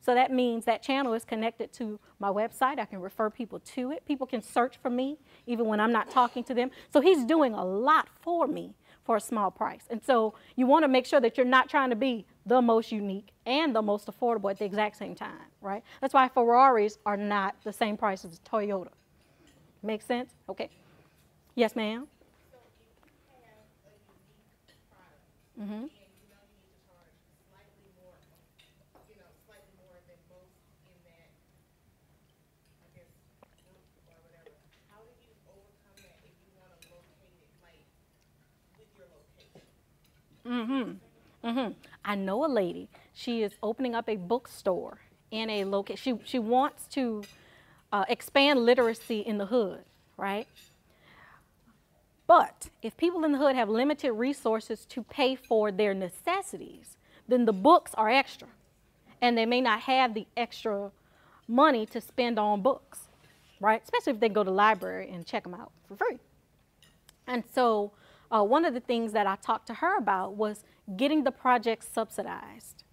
A: So that means that channel is connected to my website. I can refer people to it. People can search for me even when I'm not talking to them. So he's doing a lot for me for a small price. And so you want to make sure that you're not trying to be the most unique and the most affordable at the exact same time, right? That's why Ferraris are not the same price as Toyota. Make sense? Okay. Yes, ma'am? Mm-hmm.
C: And you know you need to charge slightly more, slightly more than most in that, I guess, group or whatever. How do you overcome that if you want to locate it, like, with your location?
A: Mm-hmm. Mm-hmm. I know a lady. She is opening up a bookstore in a location. She wants to expand literacy in the hood, right? But if people in the hood have limited resources to pay for their necessities, then the books are extra. And they may not have the extra money to spend on books, right? Especially if they go to the library and check them out for free. And so one of the things that I talked to her about was getting the project subsidized.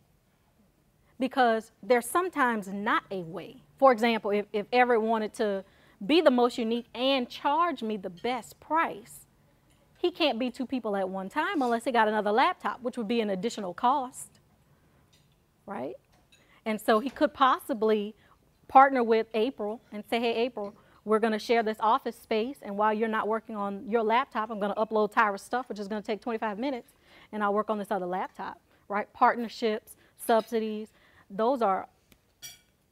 A: Because there's sometimes not a way. For example, if Everett wanted to be the most unique and charge me the best price, he can't be 2 people at one time unless he got another laptop, which would be an additional cost, right? And so he could possibly partner with April and say, hey, April, we're going to share this office space, and while you're not working on your laptop, I'm going to upload Tyra's stuff, which is going to take 25 minutes, and I'll work on this other laptop, right? Partnerships, subsidies, those are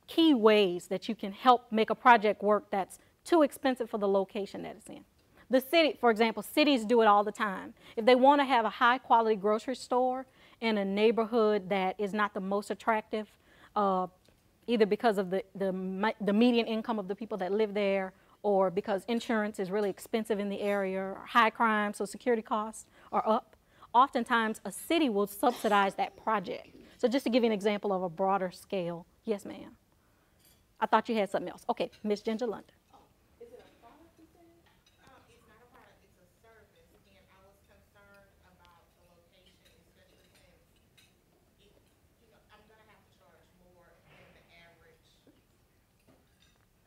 A: key ways that you can help make a project work that's too expensive for the location that it's in. The city, for example, cities do it all the time. If they want to have a high quality grocery store in a neighborhood that is not the most attractive, either because of the median income of the people that live there, or because insurance is really expensive in the area, or high crime, so security costs are up, oftentimes a city will subsidize that project. So just to give you an example of a broader scale, yes, ma'am. I thought you had something else. Okay, Miss Ginger London.
D: Is it a product you said?
C: It's not a product, it's a service, and I was concerned about the location, especially since it, I'm gonna have to charge more than the average,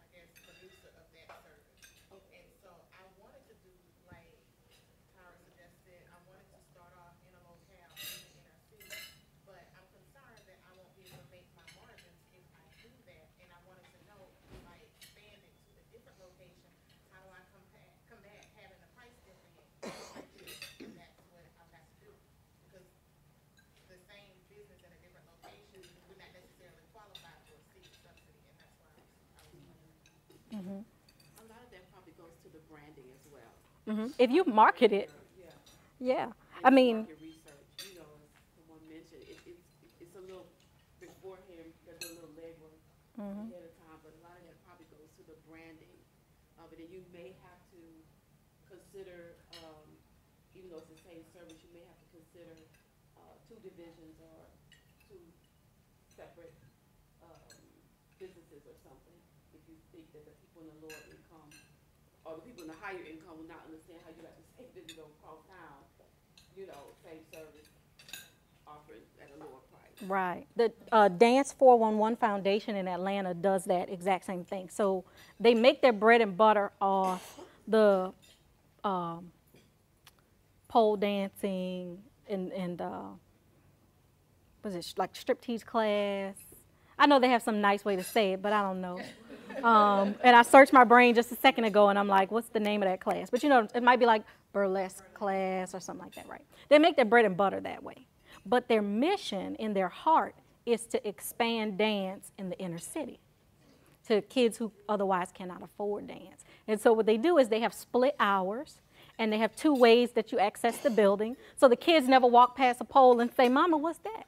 C: I guess, producer of that service. And so I wanted to do, like Tyra suggested, I wanted to start off in a locale in the inner city, but I'm concerned that I won't be able to make my margins if I do that, and I wanted to know if I expand it to a different location, how do I combat having the price difference? And that's what I'll have to do, because the same business in a different location would not necessarily qualify for a city subsidy, and that's why I was wondering.
D: A lot of that probably goes to the branding as well.
A: If you market it,
D: Yeah.
A: yeah.
D: And
A: I mean,
D: market research, as someone mentioned, it's a little beforehand, there's a little legwork ahead of time, but a lot of that probably goes to the branding of it, and you may have to consider, even though it's the same service, you may have to consider two divisions or two separate businesses or something, if you think that the people in the lower income or the people in the higher income will not understand how you have to say that, across town, same service offered at a lower price.
A: right. The Dance 411 Foundation in Atlanta does that exact same thing. So they make their bread and butter off the pole dancing and was it like striptease class? I know they have some nice way to say it, but I don't know. And I searched my brain just a second ago, and I'm like, what's the name of that class? But it might be like burlesque class or something like that, right? They make their bread and butter that way. But their mission in their heart is to expand dance in the inner city to kids who otherwise cannot afford dance. And so what they do is they have split hours, and they have two ways that you access the building. So the kids never walk past a pole and say, Mama, what's that?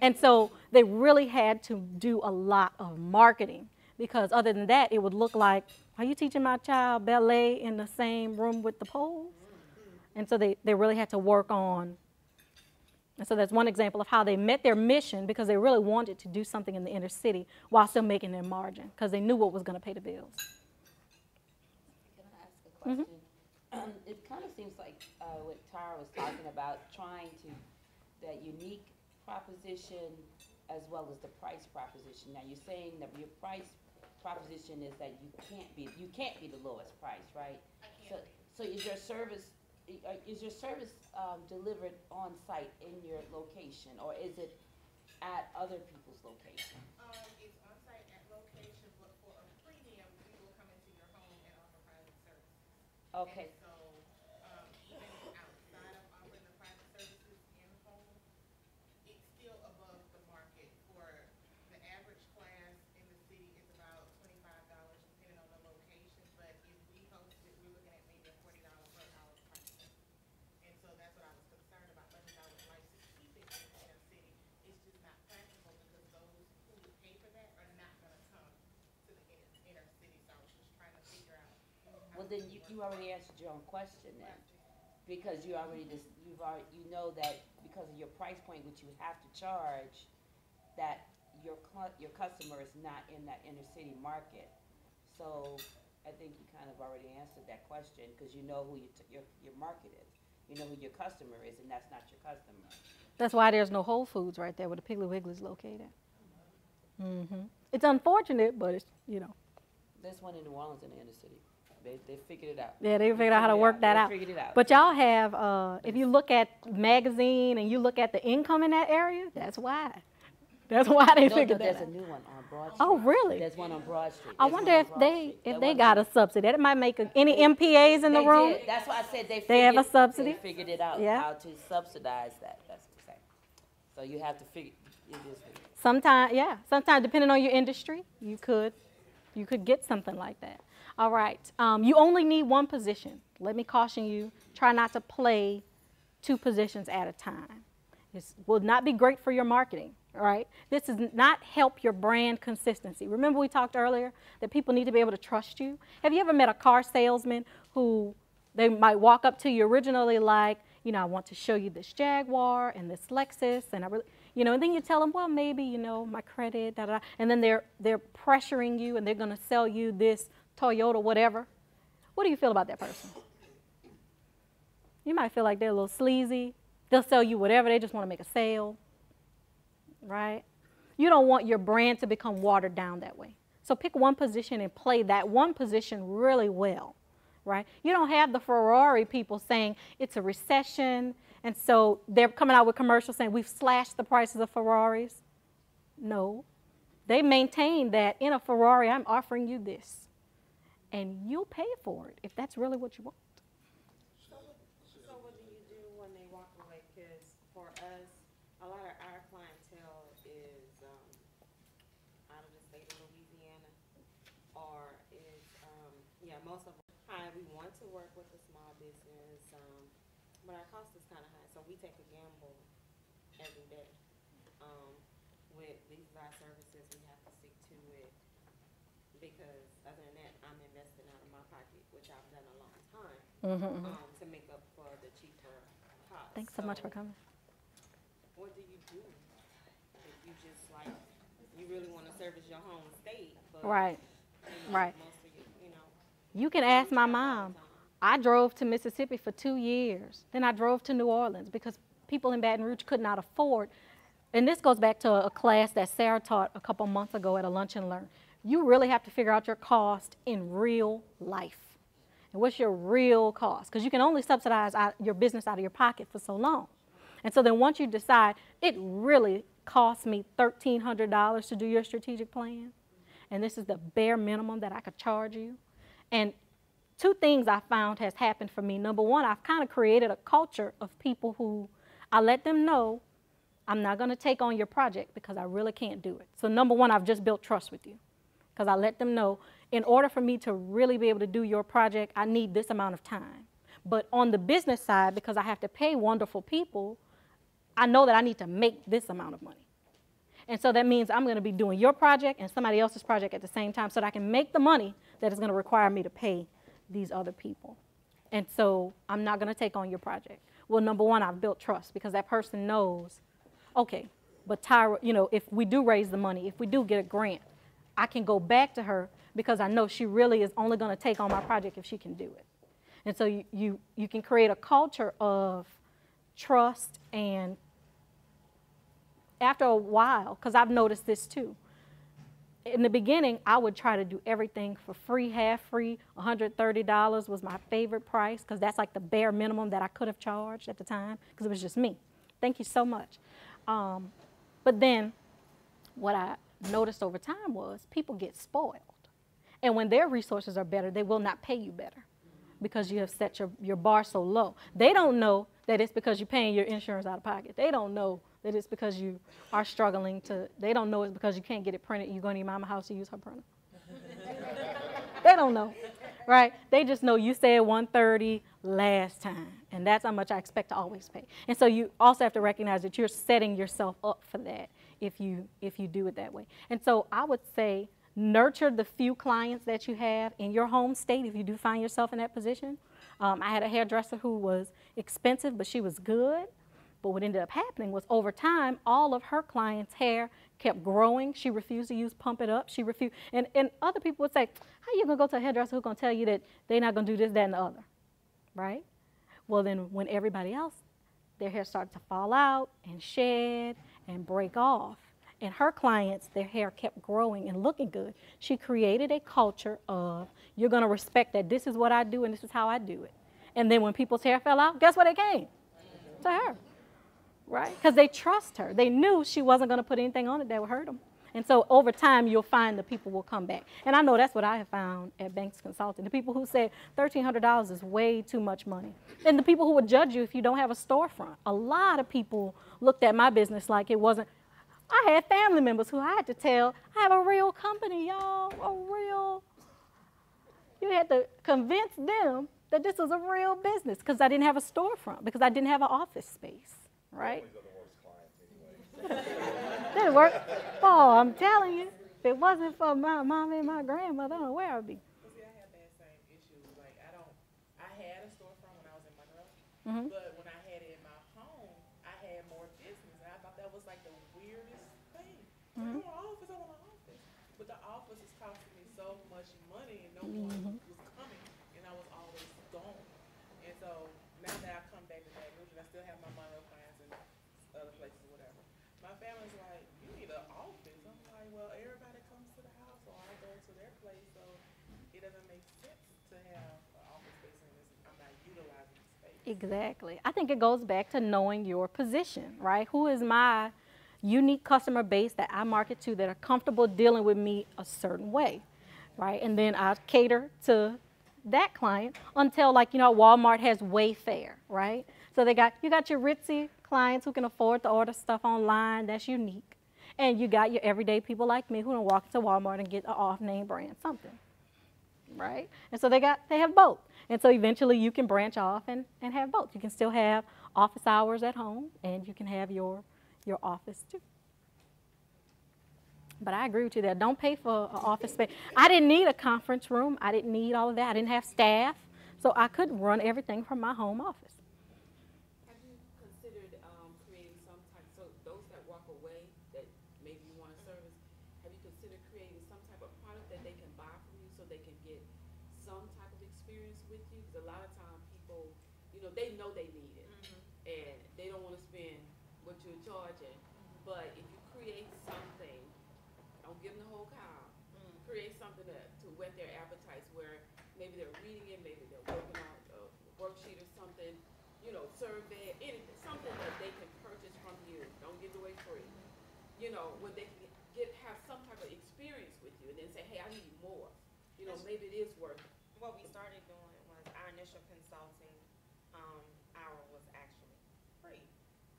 A: And so they really had to do a lot of marketing, because other than that, it would look like, are you teaching my child ballet in the same room with the poles? And so they really had to work on. And so that's one example of how they met their mission, because they really wanted to do something in the inner city while still making their margin, because they knew what was going to pay the bills.
F: Can I ask a question? It kind of seems like what Tyra was talking about, trying to, that unique proposition as well as the price proposition. Now you're saying that your price proposition is that you can't be the lowest price, right?
C: I can't.
F: So is your service delivered on site in your location, or is it at other people's location?
C: It's on site at location, but for a premium, we will come into your home and offer private services.
F: Okay.
C: And so, even outside of offering the private services in home, it's still above the market. For the average class in the city is about $25, depending on the location, but if we host it, we're looking at maybe a $40 per hour price. And so that's what I was concerned about, much as I would like to keep it in the inner city, it's just not practical, because those who would pay for that are not gonna come to the inner city, so I was just trying to figure out.
F: Well, then you already answered your own question then, because you know that because of your price point, which you have to charge, that your customer is not in that inner city market. So I think you kind of already answered that question, because you know who your market is. You know who your customer is, and that's not your customer.
A: That's why there's no Whole Foods right there where the Piggly Wiggly's located. It's unfortunate, but it's,
F: There's one in New Orleans in the inner city. They figured it out.
A: Yeah, they figured out how to work that out.
F: They figured it out.
A: But y'all have, if you look at magazine and you look at the income in that area, that's why. That's why they figured that
F: there's
A: out.
F: a new one on Broad Street.
A: Oh, really?
F: There's one on Broad Street.
A: I wonder if they got a subsidy. That might make any MPAs in the room.
F: Did. That's why I said
A: They have a subsidy?
F: They figured it out,
A: Yeah.
F: how to subsidize that. That's what I'm saying. So you have to figure it is.
A: Sometimes depending on your industry, you could get something like that. All right, you only need one position. let me caution you, try not to play 2 positions at a time. This will not be great for your marketing, all right? This does not help your brand consistency. Remember we talked earlier that people need to be able to trust you? Have you ever met a car salesman who they might walk up to you originally like, you know, I want to show you this Jaguar and this Lexus, and I really, you know, and then you tell them, well, maybe, you know, my credit, da, da, da. And then they're pressuring you and they're going to sell you this Toyota, whatever. What do you feel about that person? You might feel like they're a little sleazy. They'll sell you whatever. They just want to make a sale, right? You don't want your brand to become watered down that way. So pick one position and play that one position really well, right? You don't have the Ferrari people saying it's a recession, and so they're coming out with commercials saying we've slashed the prices of Ferraris. No. They maintain that in a Ferrari, I'm offering you this, and you'll pay for it if that's really what you want.
B: So what do you do when they walk away? Because for us, a lot of our clientele is out of the state of Louisiana, or is most of them. Hi, we want to work with a small business, but our cost is kind of high, so we take a gamble every day. With these are our services, we have to stick to it because other than that, I'm investing out of my pocket, which I've done a long time. To make up for the cheaper cost.
A: Thanks so much for coming.
B: What do you do if you just like, you really want to service your home state, but
A: Right, right.
B: most of you know.
A: You can ask my mom. I drove to Mississippi for 2 years. Then I drove to New Orleans because people in Baton Rouge could not afford. And this goes back to a class that Sarah taught a couple months ago at a Lunch and Learn. You really have to figure out your cost in real life. And what's your real cost? Because you can only subsidize your business out of your pocket for so long. And so then once you decide, it really costs me $1,300 to do your strategic plan, and this is the bare minimum that I could charge you. And 2 things I found has happened for me. Number one, I've kind of created a culture of people who I let them know I'm not going to take on your project because I really can't do it. So number one, I've just built trust with you because I let them know in order for me to really be able to do your project, I need this amount of time. But on the business side, because I have to pay wonderful people, I know that I need to make this amount of money. And so that means I'm going to be doing your project and somebody else's project at the same time so that I can make the money that is going to require me to pay these other people. And so I'm not going to take on your project. Well, number one, I've built trust because that person knows, okay, but Tyra, you know, if we do raise the money, if we do get a grant, I can go back to her because I know she really is only going to take on my project if she can do it. And so you can create a culture of trust, and after a while, because I've noticed this too, in the beginning, I would try to do everything for free, half free. $130 was my favorite price because that's like the bare minimum that I could have charged at the time because it was just me. Thank you so much. But then what I noticed over time was people get spoiled. And when their resources are better, they will not pay you better because you have set your bar so low. They don't know that it's because you're paying your insurance out of pocket. They don't know that it's because you are struggling to, they don't know it's because you can't get it printed and you're going to your mama's house to use her printer. They don't know, right? They just know you said $130 last time, and that's how much I expect to always pay. And so you also have to recognize that you're setting yourself up for that if you do it that way. And so I would say nurture the few clients that you have in your home state if you do find yourself in that position. I had a hairdresser who was expensive, but she was good. But what ended up happening was over time, all of her clients' hair kept growing. She refused to use Pump It Up. She refused. And other people would say, how are you going to go to a hairdresser who's going to tell you that they're not going to do this, that, and the other, right? Well, then when everybody else, their hair started to fall out and shed and break off, and her clients, their hair kept growing and looking good, she created a culture of, you're going to respect that this is what I do and this is how I do it. And then when people's hair fell out, guess where they came? To her. Right? Because they trust her. They knew she wasn't going to put anything on it that would hurt them. And so over time, you'll find the people will come back. And I know that's what I have found at Banks Consulting. The people who said $1,300 is way too much money. And the people who would judge you if you don't have a storefront. A lot of people looked at my business like it wasn't. I had family members who I had to tell, I have a real company, y'all, a real. You had to convince them that this was a real business because I didn't have a storefront, because I didn't have an office space, right?
G: Families are the worst clients anyway.
A: Didn't work. Oh, I'm telling you, if it wasn't for my mom and my grandmother, I don't know where I'd be.
C: Well, see, I had that same issue. Like, I had a storefront when I was in Monroe,
A: Mm-hmm.
C: but when I had it in my home, I had more business, and I thought that was like the weirdest thing.
A: Mm-hmm.
C: Like, I want an office, I want an office. But the office is costing me so much money, and no one was coming, and I was always gone. And so now that I come back to Baton Rouge, and I still have my Monroe clients and other places, whatever. My family's like, you need an office. I'm like, well, everybody comes to the house, or I go to their place, so it doesn't make sense to have an office space in this. I'm not utilizing the space.
A: Exactly. I think it goes back to knowing your position, right? Who is my unique customer base that I market to that are comfortable dealing with me a certain way, right? And then I cater to that client until, like, Walmart has Wayfair, right? So you got your ritzy clients who can afford to order stuff online that's unique. And you got your everyday people like me who don't walk into Walmart and get an off-name brand something, right? And so they have both. And so eventually you can branch off and have both. You can still have office hours at home, and you can have your office too. But I agree with you there. Don't pay for an office space. I didn't need a conference room. I didn't need all of that. I didn't have staff. So I could run everything from my home office.
D: Have you considered creating some type, so those that walk away that maybe you want to service, have you considered creating some type of product that they can buy from you so they can get some type of experience with you? Because a lot of times people, they know they need it, and they don't want to spend what you're charging. But if you create something, don't give them the whole cow. Create something to whet their appetites, where maybe they're reading it, maybe they're working on a worksheet or something, survey, anything, something that they can purchase from you. Don't give it away free. Where they can have some type of experience with you, and then say, hey, I need more. Maybe it is worth it.
B: What we started doing was our initial consulting hour was actually free.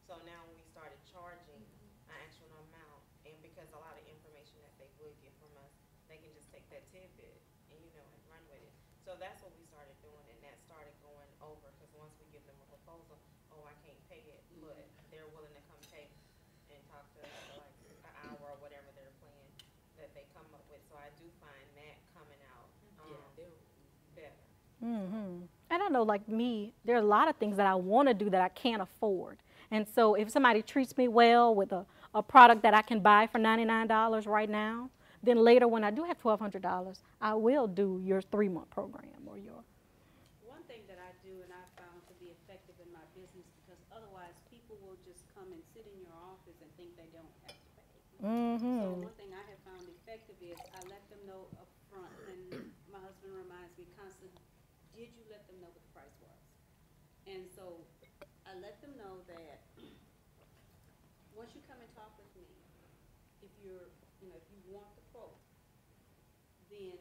B: So now when we started charging an actual amount, and because a lot of information that they would get from us, they can just take that tidbit and and run with it. So that's what we started doing, and that started going over, because once we give them a proposal, oh, I can't pay it, but they're willing to come pay and talk to us for like an hour or whatever their plan that they come up with. So I do find that coming out better.
A: And I know, like me, there are a lot of things that I want to do that I can't afford. And so if somebody treats me well with a product that I can buy for $99 right now, then later when I do have $1,200, I will do your 3-month program or your.
I: One thing that I do and I found to be effective in my business, because otherwise people will just come and sit in your office and think they don't have to pay. So one thing I have found effective is I let them know up front, and my husband reminds me constantly, did you let them know what the price was? And so I let them know that once you come and talk with me, if you're, if you want the quote, then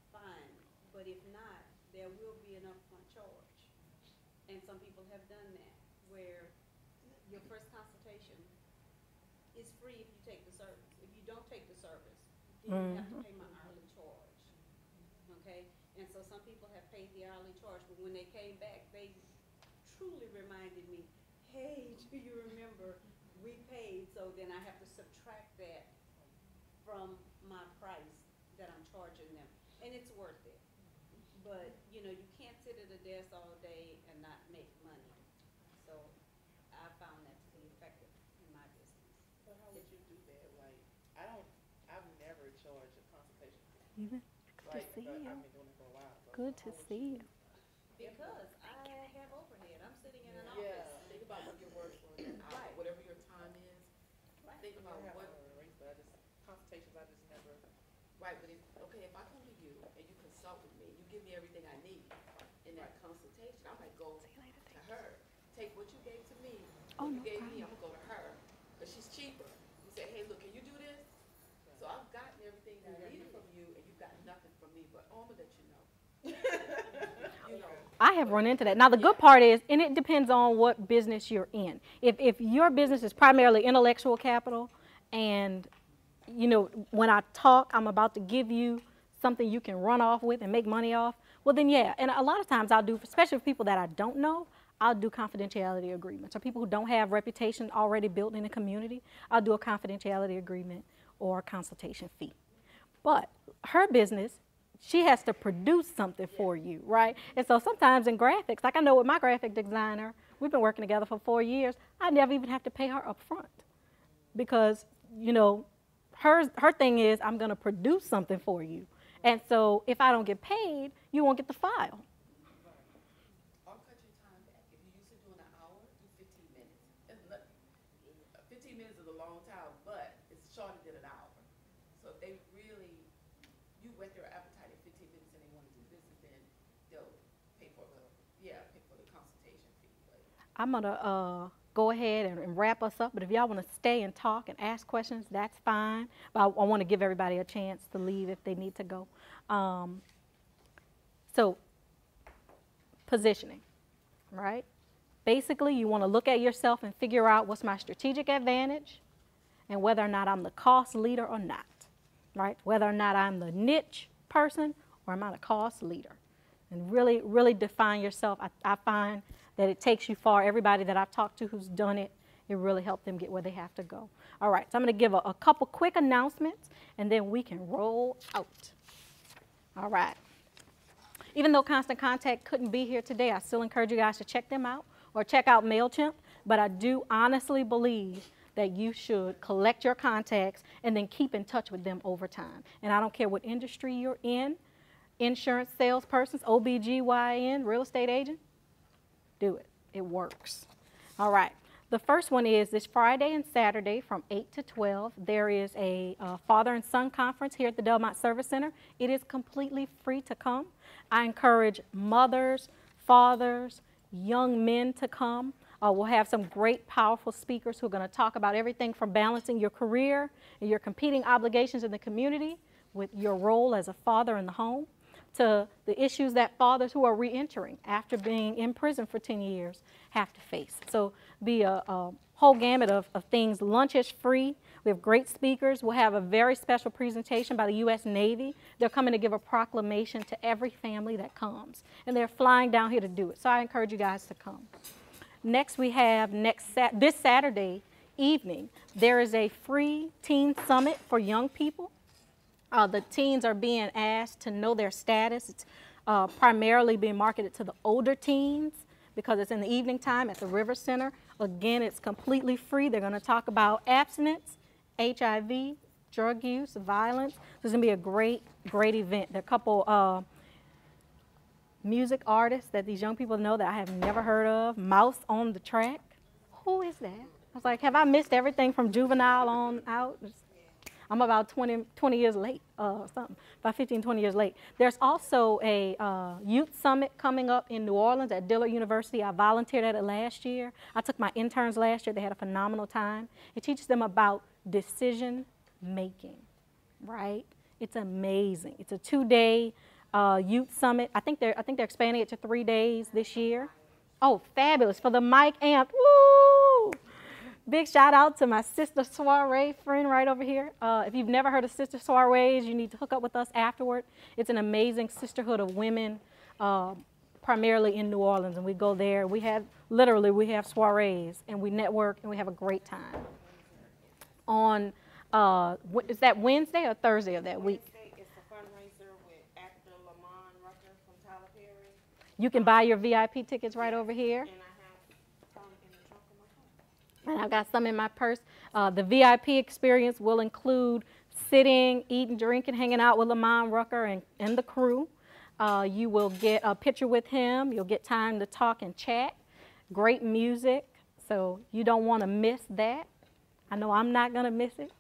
I: fine. But if not, there will be an upfront charge. And some people have done that, where your first consultation is free if you take the service. If you don't take the service, then you have to pay my hourly charge. Okay? And so some people have paid the hourly charge, but when they came back, they truly reminded me, hey, do you remember we paid? So then I have to subtract that from my price that I'm charging them. And it's worth it. But, you can't sit at a desk all day and not make money. So I found that to be effective in my business.
C: So how would you do that? Like, I've never charged a consultation fee.
A: Good to see you.
C: I've been doing it for a while. So
A: Good to
C: how would
A: see you.
I: Because I have overhead. I'm sitting in an
D: Yeah,
I: office.
D: think about what you're worth for an hour,
I: Right.
D: whatever your time is.
I: Right.
D: Think
C: I
D: about
C: have
D: what,
C: a rate, but consultations, I just never.
D: right, but if I come to you and you consult with me, you give me everything I need in that consultation, I might go to her, take what you gave to me, what you gave me, I'm gonna go to her, because she's cheaper. You say, hey, look, can you do this? So I've gotten everything that I needed from you, and you've got nothing from me, but I'm gonna let you know.
A: I have run into that. Now, the good part is, and it depends on what business you're in. If your business is primarily intellectual capital, and, when I talk, I'm about to give you something you can run off with and make money off, well then yeah. And a lot of times I'll do, especially for people that I don't know, I'll do confidentiality agreements. Or people who don't have reputation already built in the community, I'll do a confidentiality agreement or a consultation fee. But her business, she has to produce something for you, right? And so sometimes in graphics, like I know with my graphic designer, we've been working together for 4 years, I never even have to pay her up front because, you know, her thing is I'm gonna produce something for you. And so if I don't get paid, you won't get the file.
D: Or cut your time back. If you're used to doing an hour, do 15 minutes. 15 minutes is a long time, but it's shorter than an hour. So if they really, you whet their appetite at 15 minutes and they want to do business, then they'll pay for the consultation fee. But
A: I'm gonna go ahead and wrap us up, but if y'all wanna stay and talk and ask questions, that's fine. But I wanna give everybody a chance to leave if they need to go. So, positioning, right? Basically, you wanna look at yourself and figure out what's my strategic advantage and whether or not I'm the cost leader or not, right? Whether or not I'm the niche person or am I the cost leader? And really, really define yourself. I find that it takes you far. Everybody that I've talked to who's done it, it really helped them get where they have to go. All right, so I'm gonna give a couple quick announcements and then we can roll out. All right. Even though Constant Contact couldn't be here today, I still encourage you guys to check them out or check out MailChimp, but I do honestly believe that you should collect your contacts and then keep in touch with them over time. And I don't care what industry you're in, insurance salespersons, OBGYN, real estate agent, do it. It works. All right. The first one is this Friday and Saturday from 8 to 12. There is a father and son conference here at the Delmont Service Center. It is completely free to come. I encourage mothers, fathers, young men to come. We'll have some great, powerful speakers who are going to talk about everything from balancing your career and your competing obligations in the community with your role as a father in the home, to the issues that fathers who are re-entering after being in prison for 10 years have to face. So be a whole gamut of things. Lunch is free. We have great speakers. We'll have a very special presentation by the U.S. Navy. They're coming to give a proclamation to every family that comes. And they're flying down here to do it. So I encourage you guys to come. Next we have this Saturday evening, there is a free teen summit for young people. The teens are being asked to know their status. It's primarily being marketed to the older teens because it's in the evening time at the River Center. Again, it's completely free. They're going to talk about abstinence, HIV, drug use, violence. This is going to be a great, great event. There are a couple music artists that these young people know that I have never heard of. Mouse on the Track. Who is that? I was like, have I missed everything from Juvenile on out? I'm about 20 years late, about 15, 20 years late. There's also a youth summit coming up in New Orleans at Dillard University. I volunteered at it last year. I took my interns last year. They had a phenomenal time. It teaches them about decision making, right? It's amazing. It's a 2-day youth summit. I think they're expanding it to 3 days this year. Oh, fabulous. For the Mike Amp, woo! Big shout out to my Sister Soiree friend right over here. If you've never heard of Sister Soirees, you need to hook up with us afterward. It's an amazing sisterhood of women, primarily in New Orleans, and we go there. We have soirees, and we network, and we have a great time. On, is that Wednesday or Thursday of that week?
B: Wednesday, it's a fundraiser with actor Lamont Rucker from Tyler Perry.
A: You can buy your VIP tickets right over here.
B: And I have some in the trunk of my car.
A: And I've got some in my purse. The VIP experience will include sitting, eating, drinking, hanging out with Lamont Rucker and the crew. You will get a picture with him. You'll get time to talk and chat. Great music, so you don't want to miss that. I know I'm not going to miss it.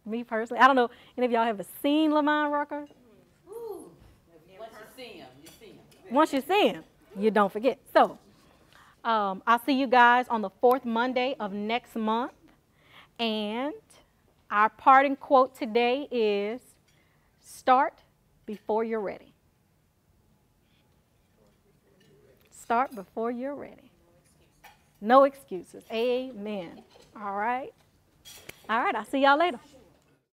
A: Me personally. I don't know, any of y'all ever seen Lamont Rucker?
F: Ooh. Once you see him, you see him.
A: Once you see him, you don't forget. So I'll see you guys on the 4th Monday of next month. And our parting quote today is, start before you're ready. Start before you're ready. No excuses. Amen. All right. All right, I'll see y'all later.